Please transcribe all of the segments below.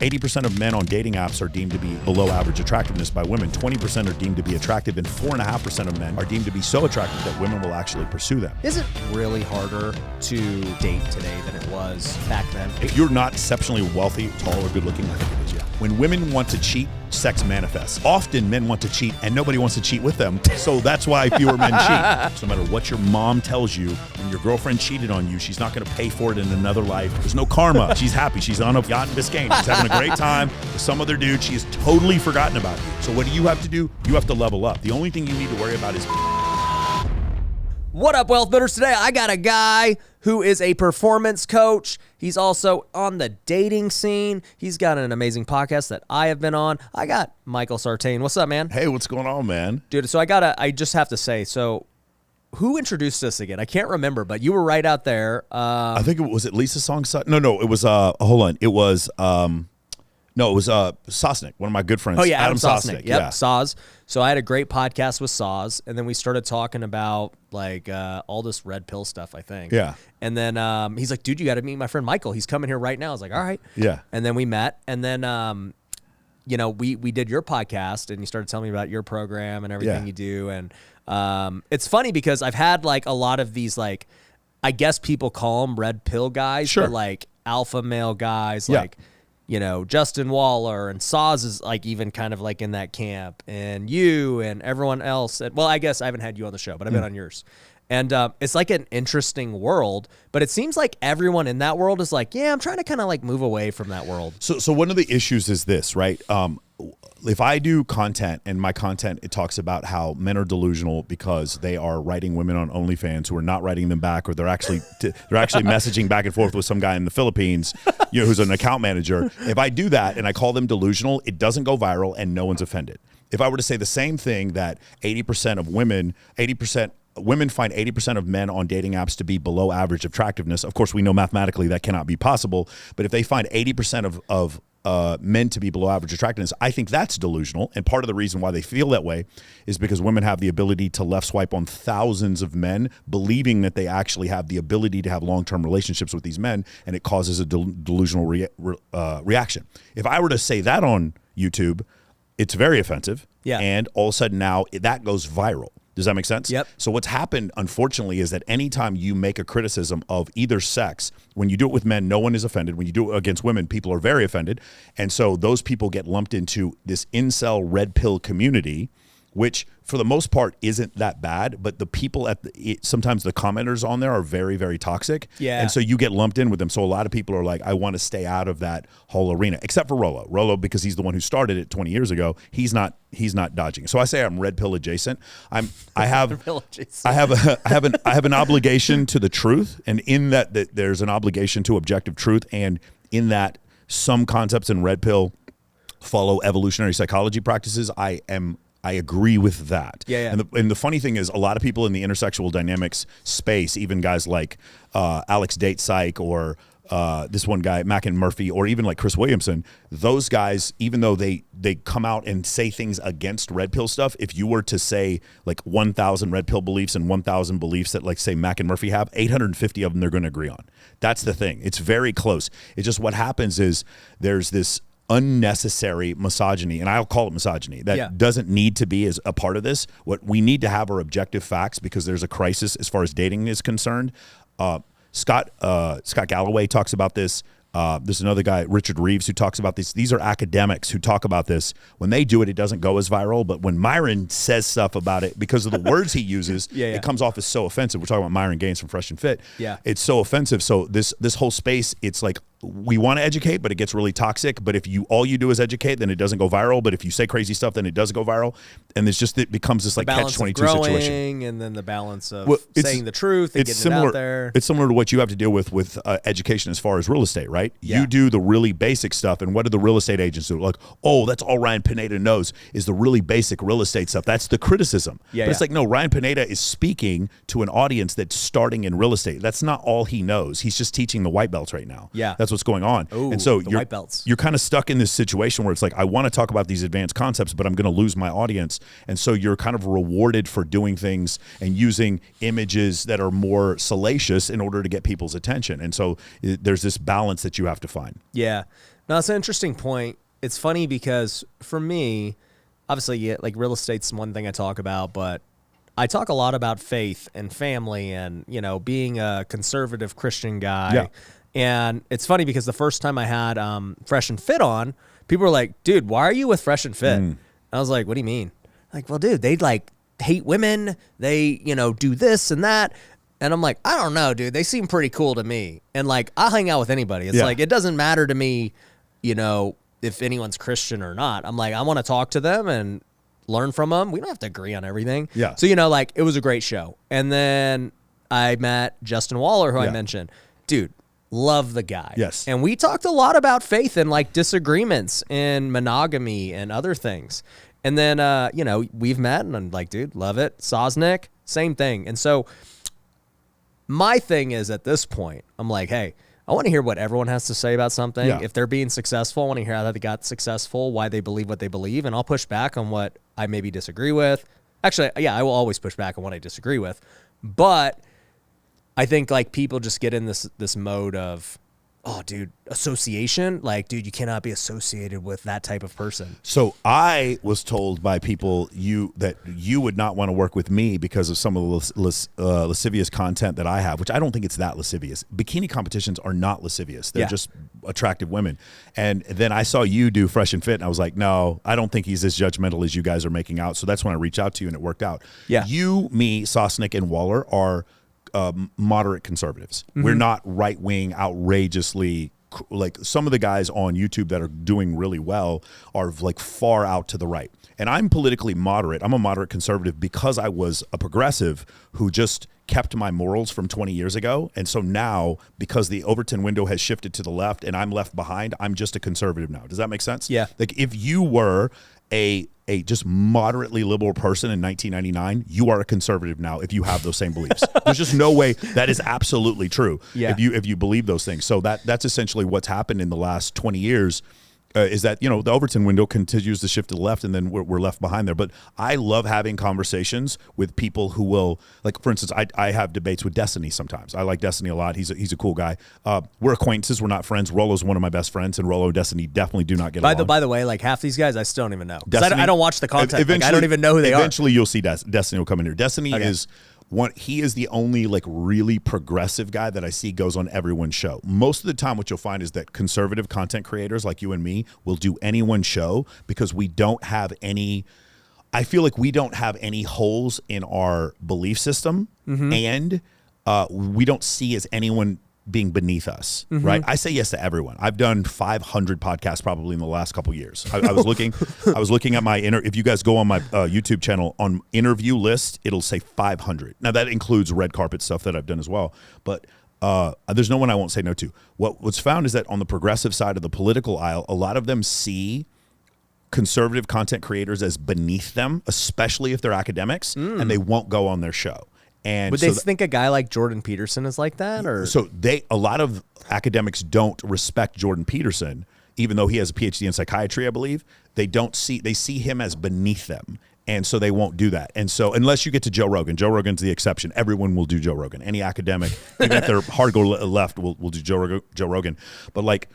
80% of men on dating apps are deemed to be below average attractiveness by women. 20% are deemed to be attractive, and 4.5% of men are deemed to be so attractive that women will actually pursue them. Is it really harder to date today than it was back then? If you're not exceptionally wealthy, tall, or good looking, I think it is, yeah. When women want to cheat, sex manifests. Often men want to cheat and nobody wants to cheat with them. So that's why fewer men cheat. So no matter what your mom tells you, when your girlfriend cheated on you, she's not going to pay for it in another life. There's no karma. She's happy. She's on a yacht in Biscayne. She's having a great time with some other dude. She has totally forgotten about you. So what do you have to do? You have to level up. The only thing you need to worry about is... What up, Wealth Builders? Today, I got a guy who is a performance coach. He's also on the dating scene. He's got an amazing podcast that I have been on. I got Micheal Sartain. What's up, man? Hey, what's going on, man? Dude, so I just have to say, so who introduced us again? I can't remember, but you were right out there. I think it was at least a song. No, it was, hold on. It was, no, it was Sosnick, one of my good friends. Oh, yeah, Adam Sosnick. Yep, yeah. Soz. So I had a great podcast with Soz, and then we started talking about like all this red pill stuff, I think. Yeah. And then he's like, dude, you got to meet my friend Micheal. He's coming here right now. I was like, all right. Yeah. And then we met, and then, you know, we did your podcast, and you started telling me about your program and everything you do. And it's funny because I've had like a lot of these, like, I guess people call them red pill guys, sure, but like alpha male guys, yeah, like, you know, Justin Waller and Soz is like even kind of like in that camp, and you and everyone else. Well, I guess I haven't had you on the show, but I've been on yours. And it's like an interesting world, but it seems like everyone in that world is like, yeah, I'm trying to kind of like move away from that world. So one of the issues is this, right? If I do content and my content, it talks about how men are delusional because they are writing women on OnlyFans who are not writing them back, or they're actually messaging back and forth with some guy in the Philippines, you know, who's an account manager. If I do that and I call them delusional, it doesn't go viral and no one's offended. If I were to say the same thing, that 80% of women find 80% of men on dating apps to be below average attractiveness. Of course, we know mathematically that cannot be possible, but if they find 80% of men to be below average attractiveness, I think that's delusional. And part of the reason why they feel that way is because women have the ability to left swipe on thousands of men, believing that they actually have the ability to have long-term relationships with these men, and it causes a delusional reaction. If I were to say that on YouTube, it's very offensive. Yeah. And all of a sudden now that goes viral. Does that make sense? Yep. So what's happened, unfortunately, is that anytime you make a criticism of either sex, when you do it with men, no one is offended. When you do it against women, people are very offended. And so those people get lumped into this incel red pill community, which for the most part isn't that bad, but the people sometimes the commenters on there are very, very toxic. Yeah. And so you get lumped in with them. So a lot of people are like, I want to stay out of that whole arena, except for Rollo. Rollo, because he's the one who started it 20 years ago, he's not dodging. So I say I'm red pill adjacent. I have an obligation to the truth, and in that there's an obligation to objective truth, and in that some concepts in red pill follow evolutionary psychology practices. I agree with that. Yeah. And the funny thing is, a lot of people in the intersexual dynamics space, even guys like Alex Date Psych, or this one guy, Mac and Murphy, or even like Chris Williamson, those guys, even though they come out and say things against red pill stuff, if you were to say like 1,000 red pill beliefs and 1,000 beliefs that, like, say Mac and Murphy have, 850 of them they're going to agree on. That's the thing. It's very close. It's just what happens is there's this unnecessary misogyny, and I'll call it misogyny, that doesn't need to be as a part of this. What we need to have are objective facts, because there's a crisis as far as dating is concerned. Scott Galloway talks about this. There's another guy, Richard Reeves, who talks about this. These are academics who talk about this. When they do it, it doesn't go as viral. But when Myron says stuff about it, because of the words he uses, it comes off as so offensive. We're talking about Myron Gaines from Fresh and Fit. Yeah. It's so offensive. So this whole space, it's like, we want to educate, but it gets really toxic. But if all you do is educate, then it doesn't go viral. But if you say crazy stuff, then it does go viral. And it becomes this like catch-22 situation. And then the balance of saying the truth and getting it out there. It's similar to what you have to deal with education as far as real estate, right? Yeah. You do the really basic stuff, and what do the real estate agents do? Like, oh, that's all Ryan Pineda knows is the really basic real estate stuff. That's the criticism. But it's like, no, Ryan Pineda is speaking to an audience that's starting in real estate. That's not all he knows. He's just teaching the white belts right now. Yeah. That's what's going on. Ooh, and so white belts. You're kind of stuck in this situation where it's like, I want to talk about these advanced concepts, but I'm going to lose my audience. And so you're kind of rewarded for doing things and using images that are more salacious in order to get people's attention. And so there's this balance that you have to find. Yeah. No, it's an interesting point. It's funny because for me, obviously, yeah, like real estate's one thing I talk about, but I talk a lot about faith and family and, you know, being a conservative Christian guy. Yeah. And it's funny because the first time I had Fresh and Fit on, people were like, dude, why are you with Fresh and Fit? I was like, what do you mean? Like, well, dude, they like hate women. They, you know, do this and that. And I'm like, I don't know, dude. They seem pretty cool to me. And like, I'll hang out with anybody. It's like, it doesn't matter to me, you know, if anyone's Christian or not. I'm like, I want to talk to them and learn from them. We don't have to agree on everything. Yeah. So, you know, like, it was a great show. And then I met Justin Waller, who I mentioned. Dude, love the guy. Yes. And we talked a lot about faith and like disagreements and monogamy and other things. And then, you know, we've met and I'm like, dude, love it. Sosnick, same thing. And so my thing is at this point, I'm like, hey, I want to hear what everyone has to say about something. Yeah. If they're being successful, I want to hear how they got successful, why they believe what they believe, and I'll push back on what I maybe disagree with. Actually, yeah, I will always push back on what I disagree with. But I think like people just get in this mode of, oh, dude, association. Like, dude, you cannot be associated with that type of person. So I was told by people that you would not want to work with me because of some of the lascivious content that I have, which I don't think it's that lascivious. Bikini competitions are not lascivious. They're just attractive women. And then I saw you do Fresh and Fit, and I was like, no, I don't think he's as judgmental as you guys are making out. So that's when I reached out to you, and it worked out. Yeah. You, me, Sosnick, and Waller are moderate conservatives. We're not right-wing, outrageously, like some of the guys on YouTube that are doing really well are like far out to the right. And I'm politically moderate. I'm a moderate conservative because I was a progressive who just kept my morals from 20 years ago. And so now, because the Overton window has shifted to the left and I'm left behind, I'm just a conservative now. Does that make sense? Yeah. Like if you were a just moderately liberal person in 1999, you are a conservative now if you have those same beliefs. There's just no way that is absolutely true if you believe those things. So that's essentially what's happened in the last 20 years. Is that, you know, the Overton window continues to shift to the left and then we're left behind there. But I love having conversations with people who will, like, for instance, I have debates with Destiny sometimes. I like Destiny a lot. He's a cool guy. We're acquaintances. We're not friends. Rollo's one of my best friends, and Rollo and Destiny definitely do not get along. By the way, like half these guys I still don't even know. Destiny, I don't watch the content. Like, I don't even know who they are. Eventually you'll see Destiny will come in here. Destiny is... he is the only like really progressive guy that I see goes on everyone's show. Most of the time what you'll find is that conservative content creators like you and me will do anyone's show because we don't have any, I feel like we don't have any holes in our belief system and we don't see as anyone being beneath us, right? I say yes to everyone. I've done 500 podcasts probably in the last couple of years. I was looking at my if you guys go on my YouTube channel on interview list, it'll say 500. Now that includes red carpet stuff that I've done as well, but there's no one I won't say no to. What's found is that on the progressive side of the political aisle, a lot of them see conservative content creators as beneath them, especially if they're academics, and they won't go on their show. And would they think a guy like Jordan Peterson is like that, or so a lot of academics don't respect Jordan Peterson, even though he has a PhD in psychiatry, I believe. They see him as beneath them, and so they won't do that. And so unless you get to Joe Rogan's the exception. Everyone will do Joe Rogan. Any academic, even if they're hardcore left, will do Joe Rogan. But like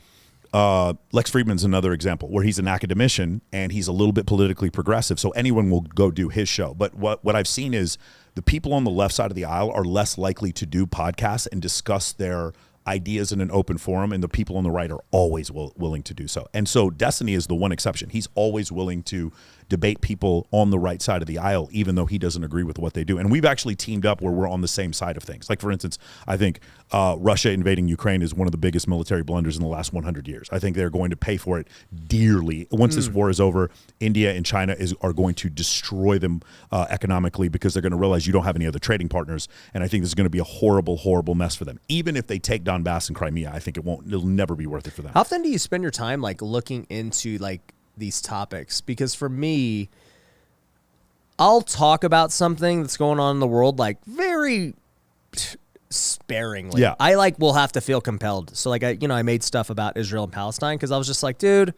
Lex Friedman's another example where he's an academician and he's a little bit politically progressive, so anyone will go do his show. But what I've seen is the people on the left side of the aisle are less likely to do podcasts and discuss their ideas in an open forum, and the people on the right are always willing to do so. And so Destiny is the one exception. He's always willing to debate people on the right side of the aisle, even though he doesn't agree with what they do. And we've actually teamed up where we're on the same side of things. Like, for instance, I think Russia invading Ukraine is one of the biggest military blunders in the last 100 years. I think they're going to pay for it dearly. Once this war is over, India and China are going to destroy them economically because they're going to realize you don't have any other trading partners. And I think this is going to be a horrible, horrible mess for them. Even if they take Donbass and Crimea, I think it'll never be worth it for them. How often do you spend your time like looking into like these topics? Because for me, I'll talk about something that's going on in the world like very sparingly. Yeah. I will have to feel compelled. So like I made stuff about Israel and Palestine because I was just like, dude,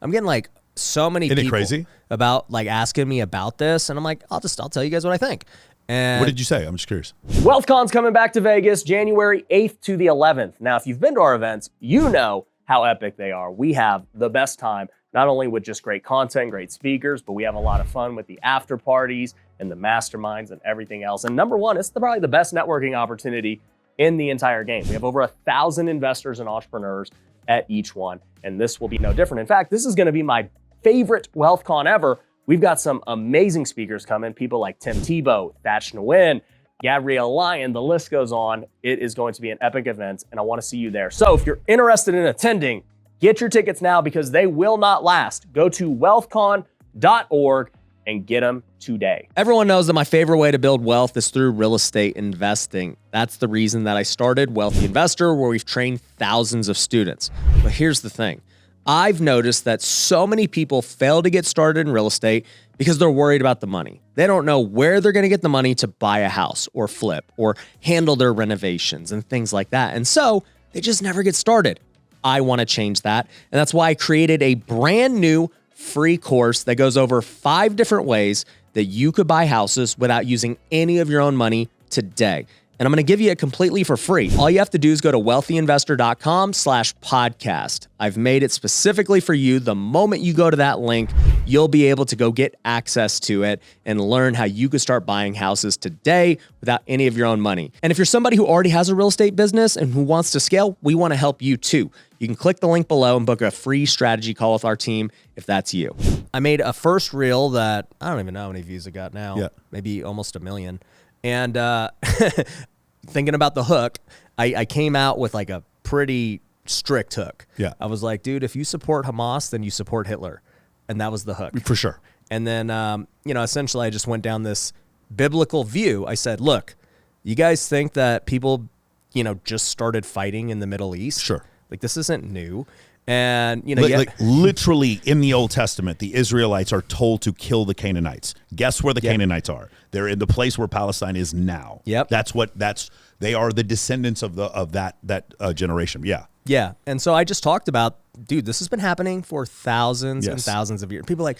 I'm getting like so many Isn't it people crazy? About like asking me about this, and I'm like, I'll tell you guys what I think. And what did you say? I'm just curious. WealthCon's coming back to Vegas January 8th to the 11th. Now, if you've been to our events, you know how epic they are. We have the best time, not only with just great content, great speakers, but we have a lot of fun with the after parties and the masterminds and everything else. And number one, it's probably the best networking opportunity in the entire game. We have over 1,000 investors and entrepreneurs at each one, and this will be no different. In fact, this is gonna be my favorite WealthCon ever. We've got some amazing speakers coming, people like Tim Tebow, Thach Nguyen, Gabrielle Lyon, the list goes on. It is going to be an epic event, and I wanna see you there. So if you're interested in attending, get your tickets now because they will not last. Go to wealthcon.org and get them today. Everyone knows that my favorite way to build wealth is through real estate investing. That's the reason that I started Wealthy Investor, where we've trained thousands of students. But here's the thing. I've noticed that so many people fail to get started in real estate because they're worried about the money. They don't know where they're going to get the money to buy a house or flip or handle their renovations and things like that. And so they just never get started. I want to change that. And that's why I created a brand new free course that goes over 5 different ways that you could buy houses without using any of your own money today. And I'm going to give you it completely for free. All you have to do is go to wealthyinvestor.com/podcast. I've made it specifically for you. The moment you go to that link, you'll be able to go get access to it and learn how you could start buying houses today without any of your own money. And if you're somebody who already has a real estate business and who wants to scale, we want to help you too. You can click the link below and book a free strategy call with our team if that's you. I made a first reel that I don't even know how many views it got now. Yeah. Maybe almost 1 million. And thinking about the hook, I came out with like a pretty strict hook. Yeah. I was like, dude, if you support Hamas, then you support Hitler. And that was the hook. For sure. And then, essentially I just went down this biblical view. I said, look, you guys think that people, just started fighting in the Middle East? Sure. Like, this isn't new. And, literally in the Old Testament, the Israelites are told to kill the Canaanites. Guess where the Canaanites are? They're in the place where Palestine is now. Yep. They are the descendants of that generation. Yeah. Yeah. And so I just talked about, dude, this has been happening for thousands and Yes. thousands of years. People are like,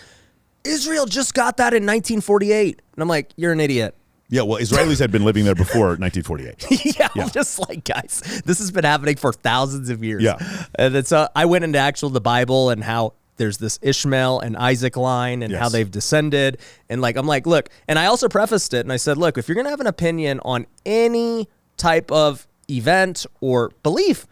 Israel just got that in 1948. And I'm like, you're an idiot. Yeah, well, Israelis had been living there before 1948. Yeah, I'm just like, guys, this has been happening for thousands of years. Yeah. And then so I went into the Bible and how there's this Ishmael and Isaac line and how Yes. they've descended. And I'm like, look, and I also prefaced it and I said, look, if you're going to have an opinion on any type of event or belief,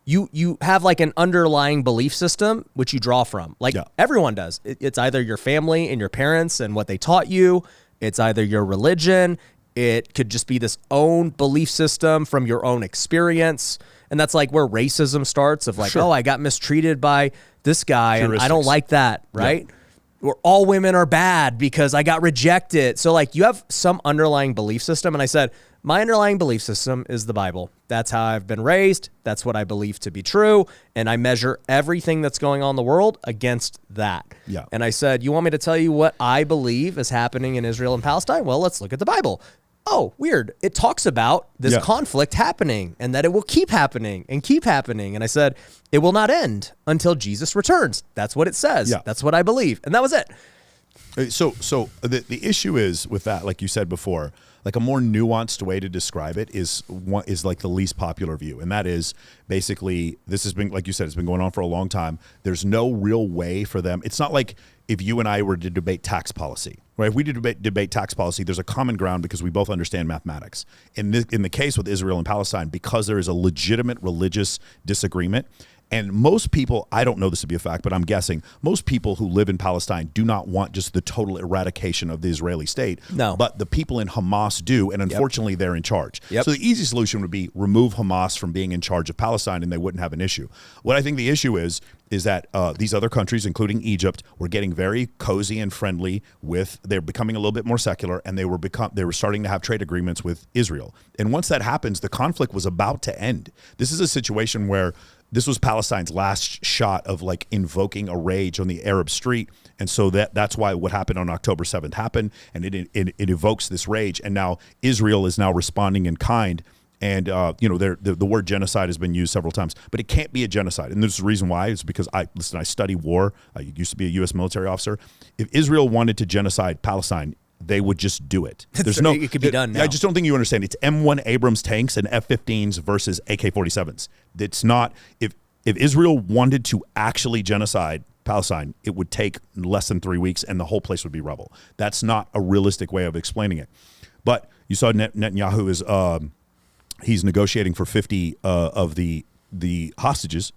you have like an underlying belief system, which you draw from. Everyone does. It's either your family and your parents and what they taught you. It's either your religion. It could just be this own belief system from your own experience. And that's like where racism starts of like, Sure. oh, I got mistreated by this guy and I don't Heuristics. like that, right? Or all women are bad because I got rejected. So like you have some underlying belief system. And I said, my underlying belief system is the Bible. That's how I've been raised. That's what I believe to be true. And I measure everything that's going on in the world against that. Yeah. And I said, you want me to tell you what I believe is happening in Israel and Palestine? Well, let's look at the Bible. Oh, weird. It talks about this conflict happening and that it will keep happening and keep happening. And I said, it will not end until Jesus returns. That's what it says. Yeah. That's what I believe. And that was it. So the issue is with that, like you said before, like a more nuanced way to describe it is like the least popular view. And that is basically, this has been, like you said, it's been going on for a long time. There's no real way for them. It's not like if you and I were to debate tax policy, right? If we did debate tax policy, there's a common ground because we both understand mathematics. In the case with Israel and Palestine, because there is a legitimate religious disagreement, and most people, I don't know this to be a fact, but I'm guessing, most people who live in Palestine do not want just the total eradication of the Israeli state. No. But the people in Hamas do, and unfortunately they're in charge. Yep. So the easy solution would be remove Hamas from being in charge of Palestine and they wouldn't have an issue. What I think the issue is that these other countries, including Egypt, were getting very cozy and friendly they're becoming a little bit more secular, and they were starting to have trade agreements with Israel. And once that happens, the conflict was about to end. This is a situation where this was Palestine's last shot of like invoking a rage on the Arab street. And so that's why what happened on October 7th happened, and it evokes this rage. And now Israel is now responding in kind. And, the word genocide has been used several times, but it can't be a genocide. And there's a reason why. It's because I study war. I used to be a U.S. military officer. If Israel wanted to genocide Palestine, they would just do it. It could be done now. I just don't think you understand. It's M1 Abrams tanks and F-15s versus AK-47s. It's not, if If Israel wanted to actually genocide Palestine, it would take less than 3 weeks and the whole place would be rubble. That's not a realistic way of explaining it. But you saw Netanyahu is he's negotiating for 50 of the hostages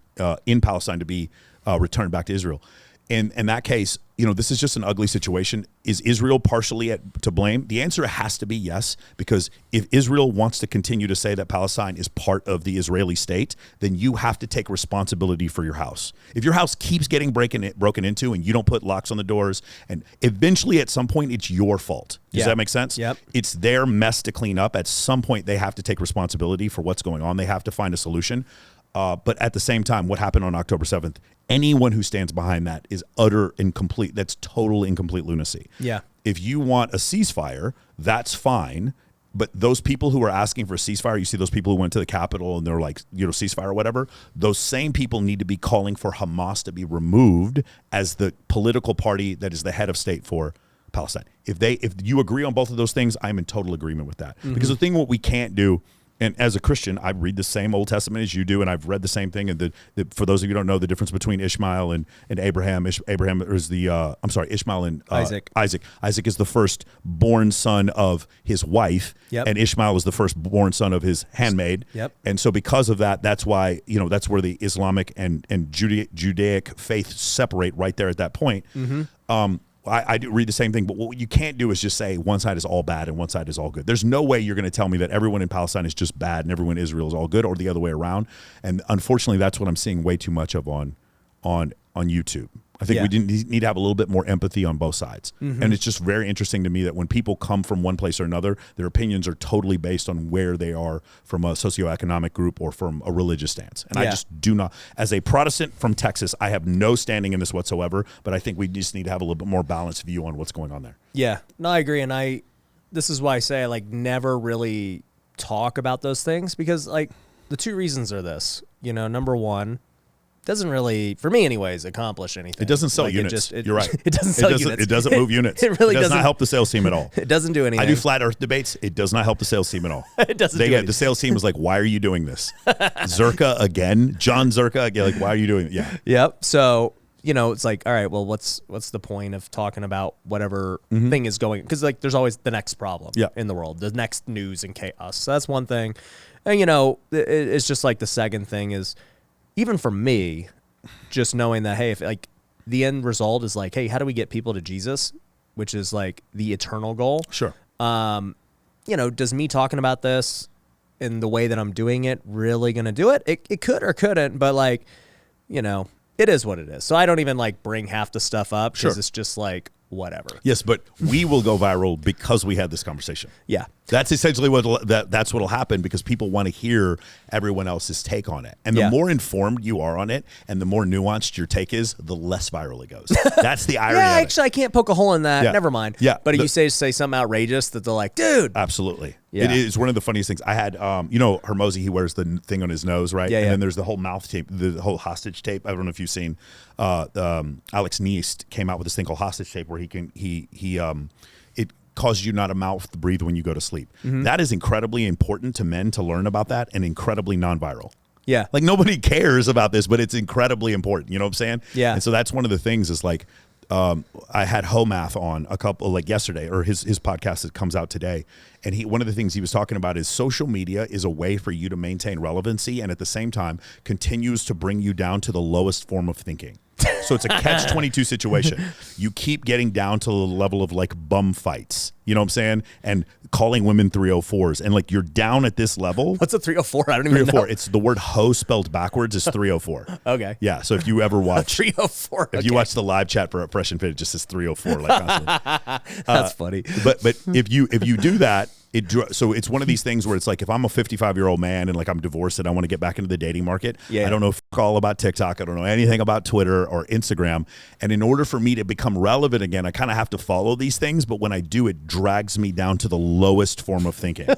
in Palestine to be returned back to Israel. In that case, this is just an ugly situation. Is Israel partially to blame? The answer has to be yes, because if Israel wants to continue to say that Palestine is part of the Israeli state, then you have to take responsibility for your house. If your house keeps getting broken into and you don't put locks on the doors, and eventually at some point it's your fault. Does that make sense? Yep. It's their mess to clean up. At some point they have to take responsibility for what's going on. They have to find a solution. But at the same time, what happened on October 7th, anyone who stands behind that is utter and complete. That's total incomplete lunacy. Yeah. If you want a ceasefire, that's fine. But those people who are asking for a ceasefire, you see those people who went to the Capitol and they're like, ceasefire or whatever, those same people need to be calling for Hamas to be removed as the political party that is the head of state for Palestine. If you agree on both of those things, I'm in total agreement with that. Because the thing what we can't do, and as a Christian, I read the same Old Testament as you do, and I've read the same thing. And for those of you who don't know the difference between Ishmael and Abraham, Abraham is Ishmael and Isaac. Isaac is the first-born son of his wife, and Ishmael is the first-born son of his handmaid. Yep. And so because of that, that's why that's where the Islamic and Judaic faith separate right there at that point. I do read the same thing, but what you can't do is just say one side is all bad and one side is all good. There's no way you're going to tell me that everyone in Palestine is just bad and everyone in Israel is all good, or the other way around. And unfortunately, that's what I'm seeing way too much of on YouTube. I think we need to have a little bit more empathy on both sides. And it's just very interesting to me that when people come from one place or another, their opinions are totally based on where they are from a socioeconomic group or from a religious stance. And I just do not, as a Protestant from Texas, I have no standing in this whatsoever, but I think we just need to have a little bit more balanced view on what's going on there. Yeah, no, I agree. And this is why I say I never really talk about those things, because the two reasons are this, number one, doesn't really, for me anyways, accomplish anything. It doesn't sell units. You're right. It doesn't sell units. It doesn't move units. It really does not help the sales team at all. It doesn't do anything. I do flat earth debates. It does not help the sales team at all. It doesn't do anything. The sales team is like, why are you doing this? Zerka again? John Zerka again? Why are you doing it? Yeah. Yep. So, it's all right, well, what's the point of talking about whatever thing is going, because there's always the next problem in the world, the next news and chaos. So that's one thing. And, it's just the second thing is, even for me, just knowing that, hey, if the end result is hey, how do we get people to Jesus, which is the eternal goal? Sure. Does me talking about this in the way that I'm doing it really going to do it? It could or couldn't, but it is what it is. So I don't even bring half the stuff up because it's just whatever. Yes, but we will go viral because we had this conversation. Yeah. That's essentially that's what'll happen, because people want to hear everyone else's take on it. And the more informed you are on it and the more nuanced your take is, the less viral it goes. That's the irony. Yeah, actually, I can't poke a hole in that. Yeah. Never mind. Yeah. But if you say something outrageous that they're dude. Absolutely. Yeah. It is one of the funniest things. I had, Hermosi, he wears the thing on his nose, right? Yeah, and then there's the whole mouth tape, the whole hostage tape. I don't know if you've seen, Alex Neist came out with this thing called hostage tape where it causes you not to mouth breathe when you go to sleep. That is incredibly important to men to learn about that, and incredibly non-viral. Yeah. Nobody cares about this, but it's incredibly important. You know what I'm saying? Yeah. And so that's one of the things is I had Homath on a couple yesterday, or his podcast that comes out today. And one of the things he was talking about is social media is a way for you to maintain relevancy, and at the same time continues to bring you down to the lowest form of thinking. So it's a catch-22 situation. You keep getting down to the level of bum fights, you know what I'm saying? And calling women 304s. And you're down at this level. What's a 304? I don't even know. 304. It's the word hoe spelled backwards is 304. Okay. Yeah. So if you ever watch 304. If you watch the live chat for Fresh and Fit, it just says 304 constantly. That's funny. But if you do that, so it's one of these things where it's if I'm a 55-year-old man and I'm divorced and I want to get back into the dating market, I don't know all about TikTok, I don't know anything about Twitter or Instagram, and in order for me to become relevant again, I kind of have to follow these things, but when I do, it drags me down to the lowest form of thinking.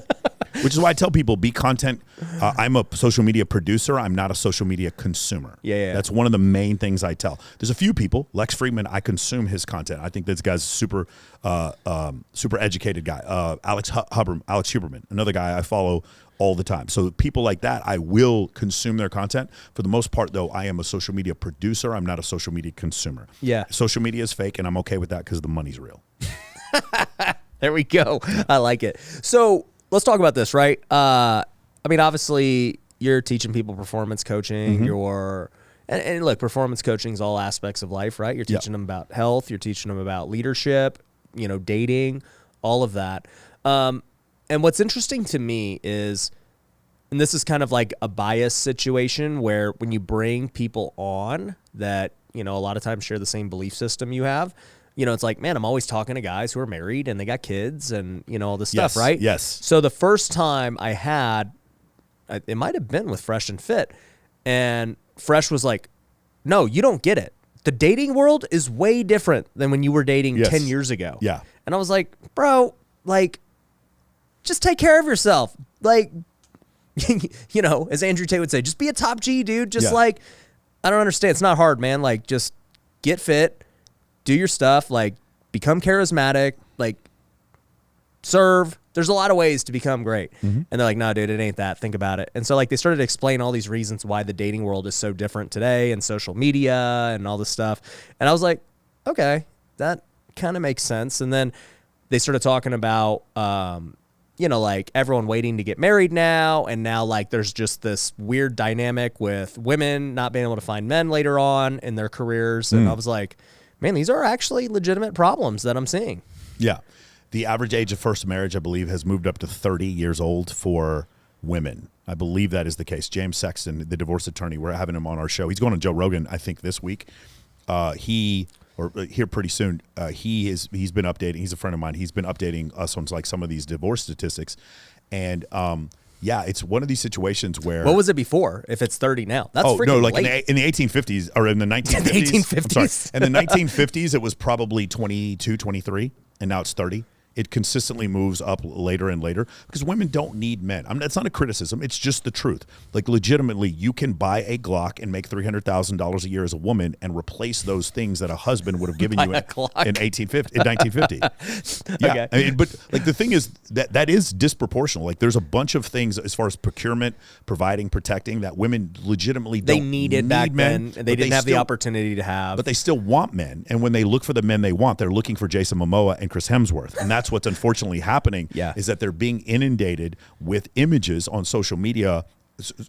Which is why I tell people, be content. I'm a social media producer. I'm not a social media consumer. Yeah. That's one of the main things I tell. There's a few people, Lex Friedman, I consume his content. I think this guy's super educated guy. Alex Huberman, another guy I follow all the time. So people like that, I will consume their content. For the most part, though, I am a social media producer. I'm not a social media consumer. Yeah. Social media is fake, and I'm okay with that because the money's real. There we go. I like it. So let's talk about this, right? I mean, obviously, you're teaching people performance coaching. And look, performance coaching is all aspects of life, right? You're teaching them about health. You're teaching them about leadership, dating, all of that. And what's interesting to me is, and this is kind of like a bias situation where when you bring people on that, a lot of times share the same belief system you have, it's like, man, I'm always talking to guys who are married and they got kids and, all this stuff, right? Yes. So the first time I had, it might have been with Fresh and Fit, and Fresh was like, no, you don't get it. The dating world is way different than when you were dating 10 years ago. Yeah. And I was like, bro, just take care of yourself. As Andrew Tate would say, just be a top G, dude. I don't understand. It's not hard, man. Just get fit, do your stuff, become charismatic, serve. There's a lot of ways to become great. And they're like, no, dude, it ain't that. Think about it. And so they started to explain all these reasons why the dating world is so different today and social media and all this stuff. And I was like, okay, that kind of makes sense. And then they started talking about, everyone waiting to get married now. And now there's just this weird dynamic with women not being able to find men later on in their careers. And I was like, man, these are actually legitimate problems that I'm seeing. Yeah. The average age of first marriage, I believe, has moved up to 30 years old for women. I believe that is the case. James Sexton, the divorce attorney, we're having him on our show. He's going on Joe Rogan, I think, this week. Here pretty soon. He's been updating. He's a friend of mine. He's been updating us on some of these divorce statistics, and it's one of these situations where. What was it before? If it's 30 now, that's freaking late. In the 1850s or in the 1950s. The 1850s. I'm sorry. In the 1950s, it was probably 22, 23, and now it's 30. It consistently moves up later and later because women don't need men. That's not a criticism. It's just the truth. Legitimately, you can buy a Glock and make $300,000 a year as a woman and replace those things that a husband would have given you in 1950. Yeah. Okay. But the thing is that is disproportional. There's a bunch of things as far as procurement, providing, protecting that women legitimately don't needed need back men. then. They didn't have the opportunity to have. But they still want men. And when they look for the men they want, they're looking for Jason Momoa and Chris Hemsworth. And that's what's unfortunately happening is that they're being inundated with images on social media.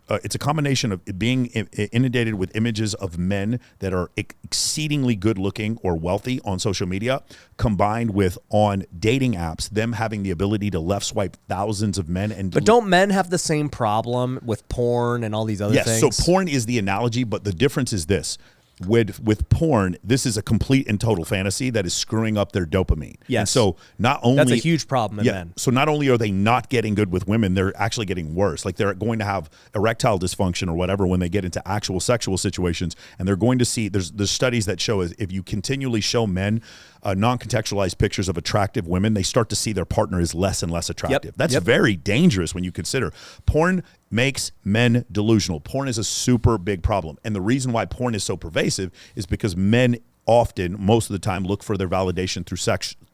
It's a combination of being inundated with images of men that are exceedingly good looking or wealthy on social media, combined with on dating apps, them having the ability to left swipe thousands of men. But don't men have the same problem with porn and all these other things? Yes, so porn is the analogy, but the difference is this. With porn, this is a complete and total fantasy that is screwing up their dopamine. Yes. And so not only that's a huge problem in men. So not only are they not getting good with women, they're actually getting worse. They're going to have erectile dysfunction or whatever when they get into actual sexual situations, and they're going to see there's studies that show if you continually show men non-contextualized pictures of attractive women, they start to see their partner is less and less attractive. That's very dangerous when you consider porn makes men delusional. Porn is a super big problem. And the reason why porn is so pervasive is because men often, most of the time, look for their validation through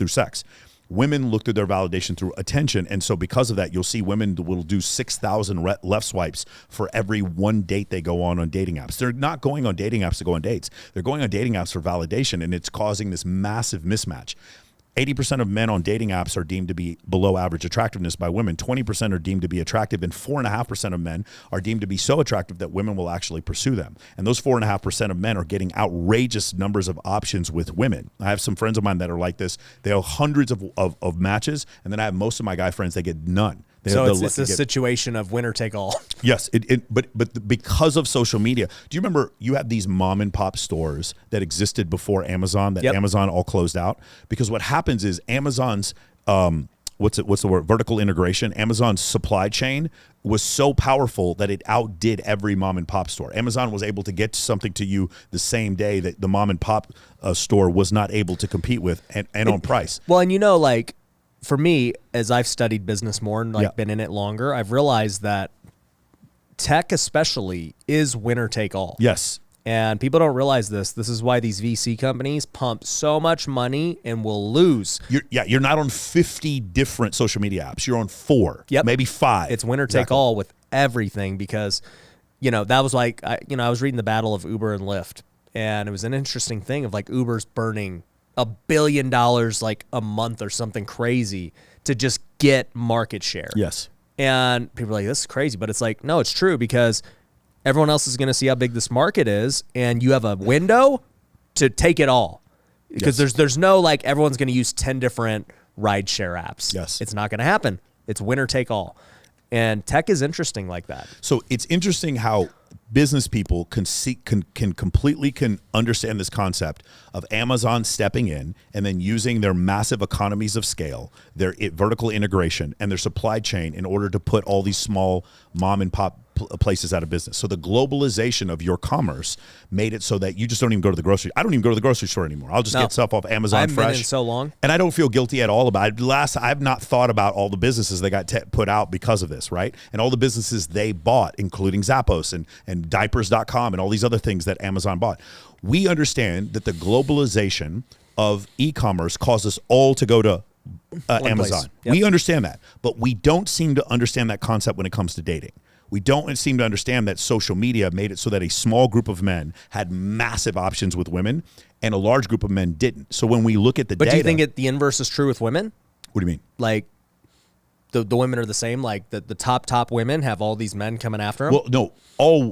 sex. Women look through their validation through attention. And so because of that, you'll see women will do 6,000 left swipes for every one date they go on dating apps. They're not going on dating apps to go on dates. They're going on dating apps for validation, and it's causing this massive mismatch. 80% of men on dating apps are deemed to be below average attractiveness by women. 20% are deemed to be attractive, and 4.5% of men are deemed to be so attractive that women will actually pursue them. And those 4.5% of men are getting outrageous numbers of options with women. I have some friends of mine that are like this. They have hundreds of matches, and then I have most of my guy friends that get none. So it's a situation of winner take all. Yes, but because of social media, do you remember you had these mom and pop stores that existed before Amazon that Amazon all closed out? Because what happens is Amazon's what's the word? Vertical integration. Amazon's supply chain was so powerful that it outdid every mom and pop store. Amazon was able to get something to you the same day that the mom and pop store was not able to compete with, and on price. Well, and for me, as I've studied business more and like been in it longer, I've realized that tech especially is winner take all. Yes. And people don't realize this. This is why these VC companies pump so much money and will lose. You're not on 50 different social media apps. You're on 4, maybe 5. It's winner take all with everything because, that was like, I was reading the battle of Uber and Lyft. And it was an interesting thing of like Uber's burning $1 billion like a month or something crazy to just get market share. Yes. And people are like, this is crazy. But it's like, no, it's true because everyone else is going to see how big this market is, and you have a window to take it all. Because there's no like everyone's going to use 10 different rideshare apps. Yes. It's not going to happen. It's winner take all. And tech is interesting like that. So it's interesting how business people can completely understand this concept of Amazon stepping in and then using their massive economies of scale, their vertical integration, and their supply chain in order to put all these small mom and pop places out of business. So the globalization of your commerce made it so that you just don't even go to the grocery. I don't even go to the grocery store anymore. I'll just get stuff off Amazon I've Fresh. been in so long, and I don't feel guilty at all about it. I've not thought about all the businesses that got put out because of this, right? And all the businesses they bought, including Zappos and diapers.com and all these other things that Amazon bought. We understand that the globalization of e-commerce caused us all to go to Amazon. Yep. We understand that, but we don't seem to understand that concept when it comes to dating. We don't seem to understand that social media made it so that a small group of men had massive options with women and a large group of men didn't. So when we look at the data... But do you think the inverse is true with women? What do you mean? Like the women are the same? Like the top women have all these men coming after them? Well, no.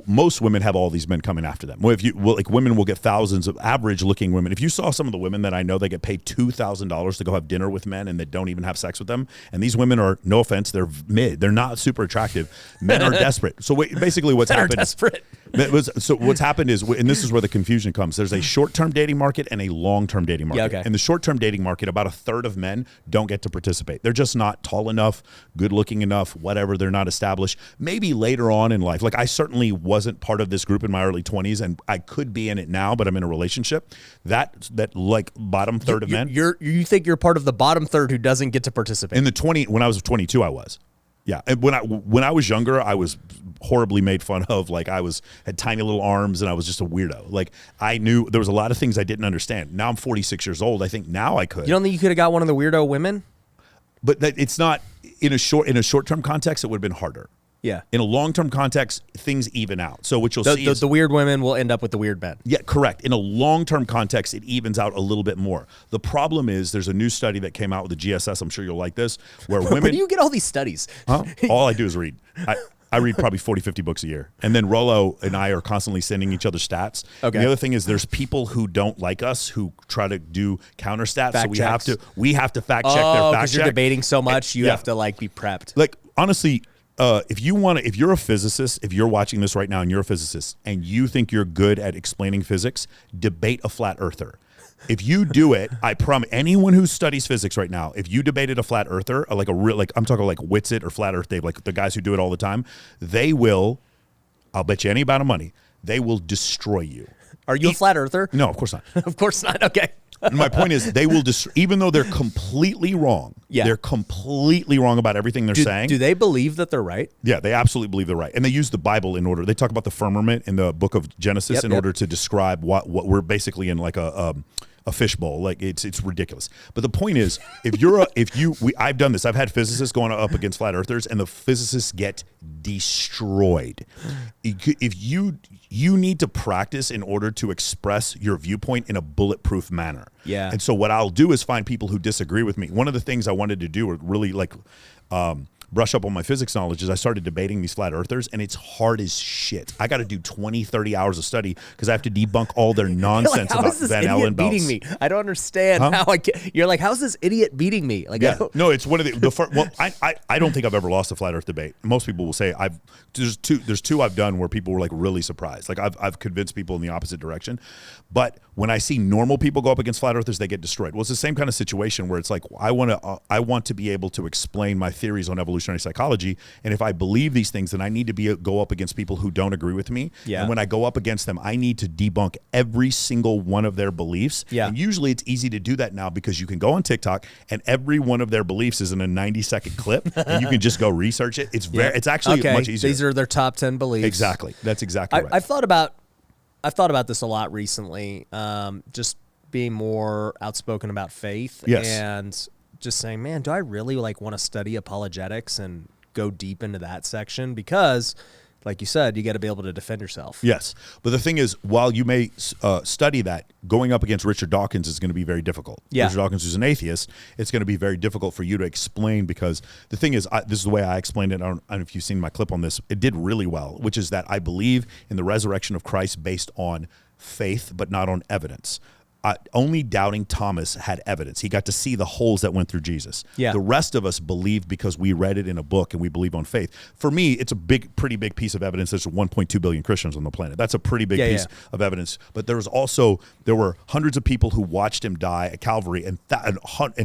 Most women have all these men coming after them. Women will get thousands of average-looking women. If you saw some of the women that I know, they get paid $2,000 to go have dinner with men and that don't even have sex with them. And these women are, no offense, they're mid. They're not super attractive. Men are desperate. So basically, what's happened? Desperate. So what's happened is, and this is where the confusion comes. There's a short-term dating market and a long-term dating market. Yeah, okay. In the short-term dating market, about a third of men don't get to participate. They're just not tall enough, good-looking enough, whatever. They're not established. Maybe later on in life, like I certainly wasn't part of this group in my early 20s, and I could be in it now, but I'm in a relationship. That like bottom third of men. You think you're part of the bottom third who doesn't get to participate? When I was 22, I was. Yeah, and when I was younger, I was horribly made fun of. Like had tiny little arms, and I was just a weirdo. Like I knew there was a lot of things I didn't understand. Now I'm 46 years old. I think now I could. You don't think you could have got one of the weirdo women? But it's not in a short-term context. It would have been harder. Yeah. In a long-term context, things even out. So what you'll see is the weird women will end up with the weird men. Yeah, correct. In a long-term context, it evens out a little bit more. The problem is there's a new study that came out with the GSS. I'm sure you'll like this, where women... Where do you get all these studies? Huh? All I do is read. I read probably 40, 50 books a year. And then Rollo and I are constantly sending each other stats. Okay. And the other thing is there's people who don't like us who try to do counter stats. Fact So we have to fact check their fact check. Because you're debating so much, you have to like be prepped. Like, honestly... if you're a physicist, if you're watching this right now and you're a physicist and you think you're good at explaining physics, debate a flat earther. If you do it, I promise anyone who studies physics right now, if you debated a flat earther, I'm talking like Witsit or Flat Earth Dave, like the guys who do it all the time, they will, I'll bet you any amount of money, they will destroy you. Are you a flat earther? No, of course not. Of course not. Okay. My point is, they will even though they're completely wrong. Yeah. They're completely wrong about everything they're saying. Do they believe that they're right? Yeah, they absolutely believe they're right. And they use the Bible in order. They talk about the firmament in the book of Genesis in order to describe what we're basically in, like a fishbowl. Like it's ridiculous. But the point is, I've done this. I've had physicists going up against flat earthers, and the physicists get destroyed. If you need to practice in order to express your viewpoint in a bulletproof manner. Yeah. And so what I'll do is find people who disagree with me. One of the things I wanted to do, or really brush up on my physics knowledge, is I started debating these flat earthers, and it's hard as shit. I got to do 20, 30 hours of study because I have to debunk all their nonsense like, about Van Allen belts. Beating me? I don't understand how I get. You're like, how's this idiot beating me? Like, yeah. No, it's one of the first. Well, I don't think I've ever lost a flat earth debate. Most people will say there's two I've done where people were like really surprised. Like I've convinced people in the opposite direction. But when I see normal people go up against flat earthers, they get destroyed. Well, it's the same kind of situation where it's like I want to be able to explain my theories on evolution evolutionary psychology. And if I believe these things, then I need to go up against people who don't agree with me. Yeah. And when I go up against them, I need to debunk every single one of their beliefs. Yeah. And usually it's easy to do that now because you can go on TikTok and every one of their beliefs is in a 90-second clip and you can just go research it. It's actually much easier. These are their top 10 beliefs. Exactly. That's exactly right. I've thought about this a lot recently. Just being more outspoken about faith. Yes. And just saying, man, do I really want to study apologetics and go deep into that section? Because, like you said, you got to be able to defend yourself. Yes. But the thing is, while you may study that, going up against Richard Dawkins is going to be very difficult. Yeah. Richard Dawkins, who's an atheist, it's going to be very difficult for you to explain because the thing is, this is the way I explained it. I don't know if you've seen my clip on this. It did really well, which is that I believe in the resurrection of Christ based on faith, but not on evidence. Only doubting Thomas had evidence. He got to see the holes that went through Jesus. Yeah. The rest of us believe because we read it in a book and we believe on faith. For me, it's a pretty big piece of evidence. There's 1.2 billion Christians on the planet. That's a pretty big piece of evidence. But there were hundreds of people who watched him die at Calvary and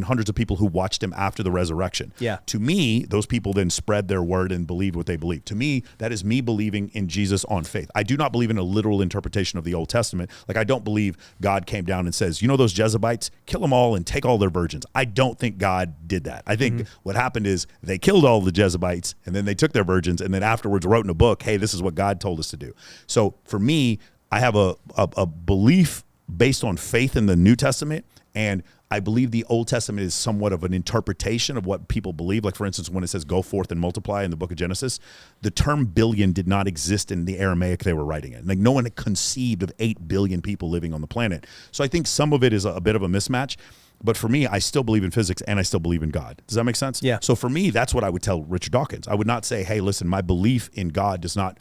hundreds of people who watched him after the resurrection. Yeah. To me, those people then spread their word and believed what they believed. To me, that is me believing in Jesus on faith. I do not believe in a literal interpretation of the Old Testament. Like I don't believe God came down and says, you know those Jezebites, kill them all and take all their virgins. I don't think God did that. I think what happened is they killed all the Jezebites and then they took their virgins and then afterwards wrote in a book, hey, this is what God told us to do. So for me, I have a belief based on faith in the New Testament, and I believe the Old Testament is somewhat of an interpretation of what people believe. Like, for instance, when it says go forth and multiply in the book of Genesis, the term billion did not exist in the Aramaic they were writing in. Like, no one had conceived of 8 billion people living on the planet. So I think some of it is a bit of a mismatch. But for me, I still believe in physics and I still believe in God. Does that make sense? Yeah. So for me, that's what I would tell Richard Dawkins. I would not say, hey, listen, my belief in God does not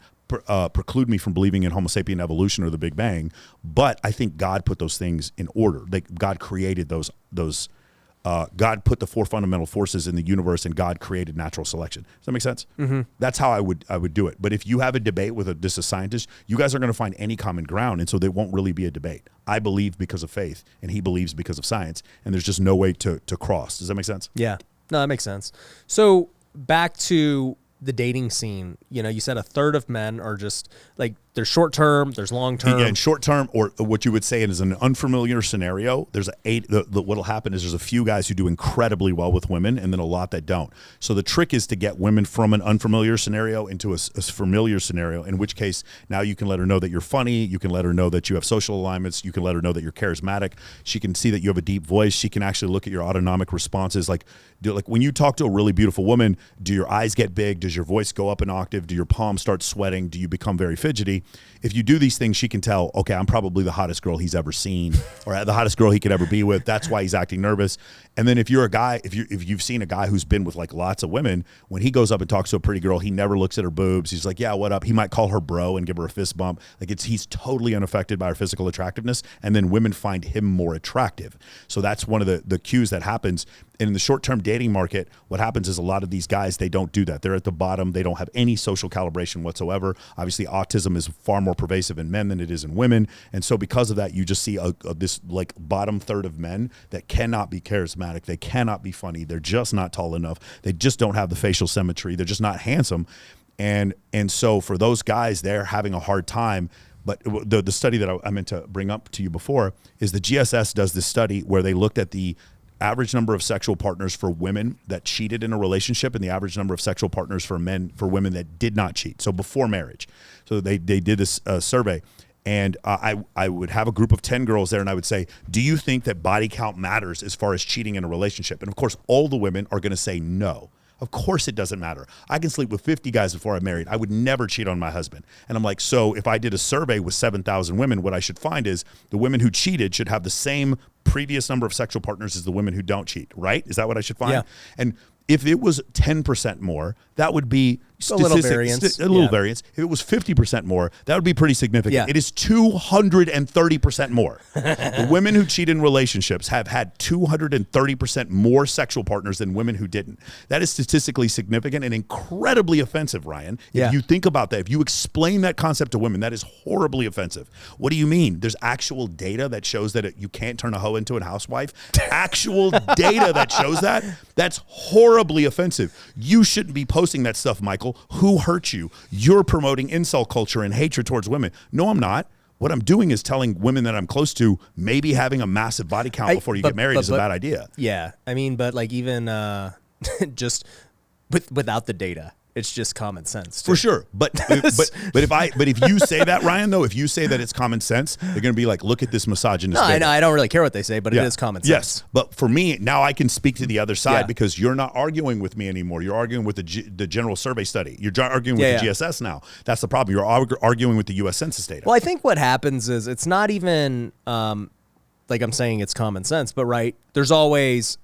preclude me from believing in Homo sapien evolution or the Big Bang, but I think God put those things in order. Like God created those. God put the 4 fundamental forces in the universe, and God created natural selection. Does that make sense? Mm-hmm. That's how I would do it. But if you have a debate with a scientist, you guys are going to find any common ground, and so there won't really be a debate. I believe because of faith, and he believes because of science, and there's just no way to cross. Does that make sense? Yeah. No, that makes sense. So back to the dating scene, you said a third of men are just like, there's short term, there's long term. Yeah, and short term, or what you would say is an unfamiliar scenario. There's what'll happen is there's a few guys who do incredibly well with women, and then a lot that don't. So the trick is to get women from an unfamiliar scenario into a familiar scenario. In which case, now you can let her know that you're funny. You can let her know that you have social alignments. You can let her know that you're charismatic. She can see that you have a deep voice. She can actually look at your autonomic responses. Like when you talk to a really beautiful woman, do your eyes get big? Does your voice go up an octave? Do your palms start sweating? Do you become very fidgety? If you do these things, she can tell, okay, I'm probably the hottest girl he's ever seen, or the hottest girl he could ever be with. That's why he's acting nervous. And then if you're a guy, if you've seen a guy who's been with like lots of women, when he goes up and talks to a pretty girl, he never looks at her boobs. He's like, yeah, what up? He might call her bro and give her a fist bump. Like he's totally unaffected by her physical attractiveness. And then women find him more attractive. So that's one of the cues that happens. And in the short-term dating market, what happens is a lot of these guys, they don't do that. They're at the bottom. They don't have any social calibration whatsoever. Obviously, autism is far more pervasive in men than it is in women. And so because of that, you just see this like bottom third of men that cannot be charismatic. They cannot be funny. They're just not tall enough. They just don't have the facial symmetry. They're just not handsome. And so for those guys, they're having a hard time. But the study that I meant to bring up to you before is the GSS does this study where they looked at the average number of sexual partners for women that cheated in a relationship and the average number of sexual partners for women that did not cheat. So before marriage. So they did this survey, and I would have a group of 10 girls there, and I would say, do you think that body count matters as far as cheating in a relationship? And of course, all the women are going to say no. Of course it doesn't matter. I can sleep with 50 guys before I'm married. I would never cheat on my husband. And I'm like, so if I did a survey with 7,000 women, what I should find is the women who cheated should have the same previous number of sexual partners as the women who don't cheat, right? Is that what I should find? Yeah. And if it was 10% more, that would be A little variance. A little variance. If it was 50% more, that would be pretty significant. Yeah. It is 230% more. The women who cheat in relationships have had 230% more sexual partners than women who didn't. That is statistically significant and incredibly offensive, Ryan. If you think about that, if you explain that concept to women, that is horribly offensive. What do you mean? There's actual data that shows that you can't turn a hoe into a housewife? Actual data that shows that? That's horribly offensive. You shouldn't be posting that stuff, Michael. Who hurt you? You're promoting incel culture and hatred towards women. No, I'm not. What I'm doing is telling women that I'm close to maybe having a massive body count before you get married is a bad idea. Yeah. I mean, but like even just without the data, it's just common sense. Too. For sure. But if you say that, Ryan, though, if you say that it's common sense, they're going to be like, look at this misogynist. No, I don't really care what they say, but it is common sense. Yes. But for me, now I can speak to the other side because you're not arguing with me anymore. You're arguing with the general survey study. You're arguing with the GSS now. That's the problem. You're arguing with the U.S. Census data. Well, I think what happens is it's not even like I'm saying it's common sense, but right, there's always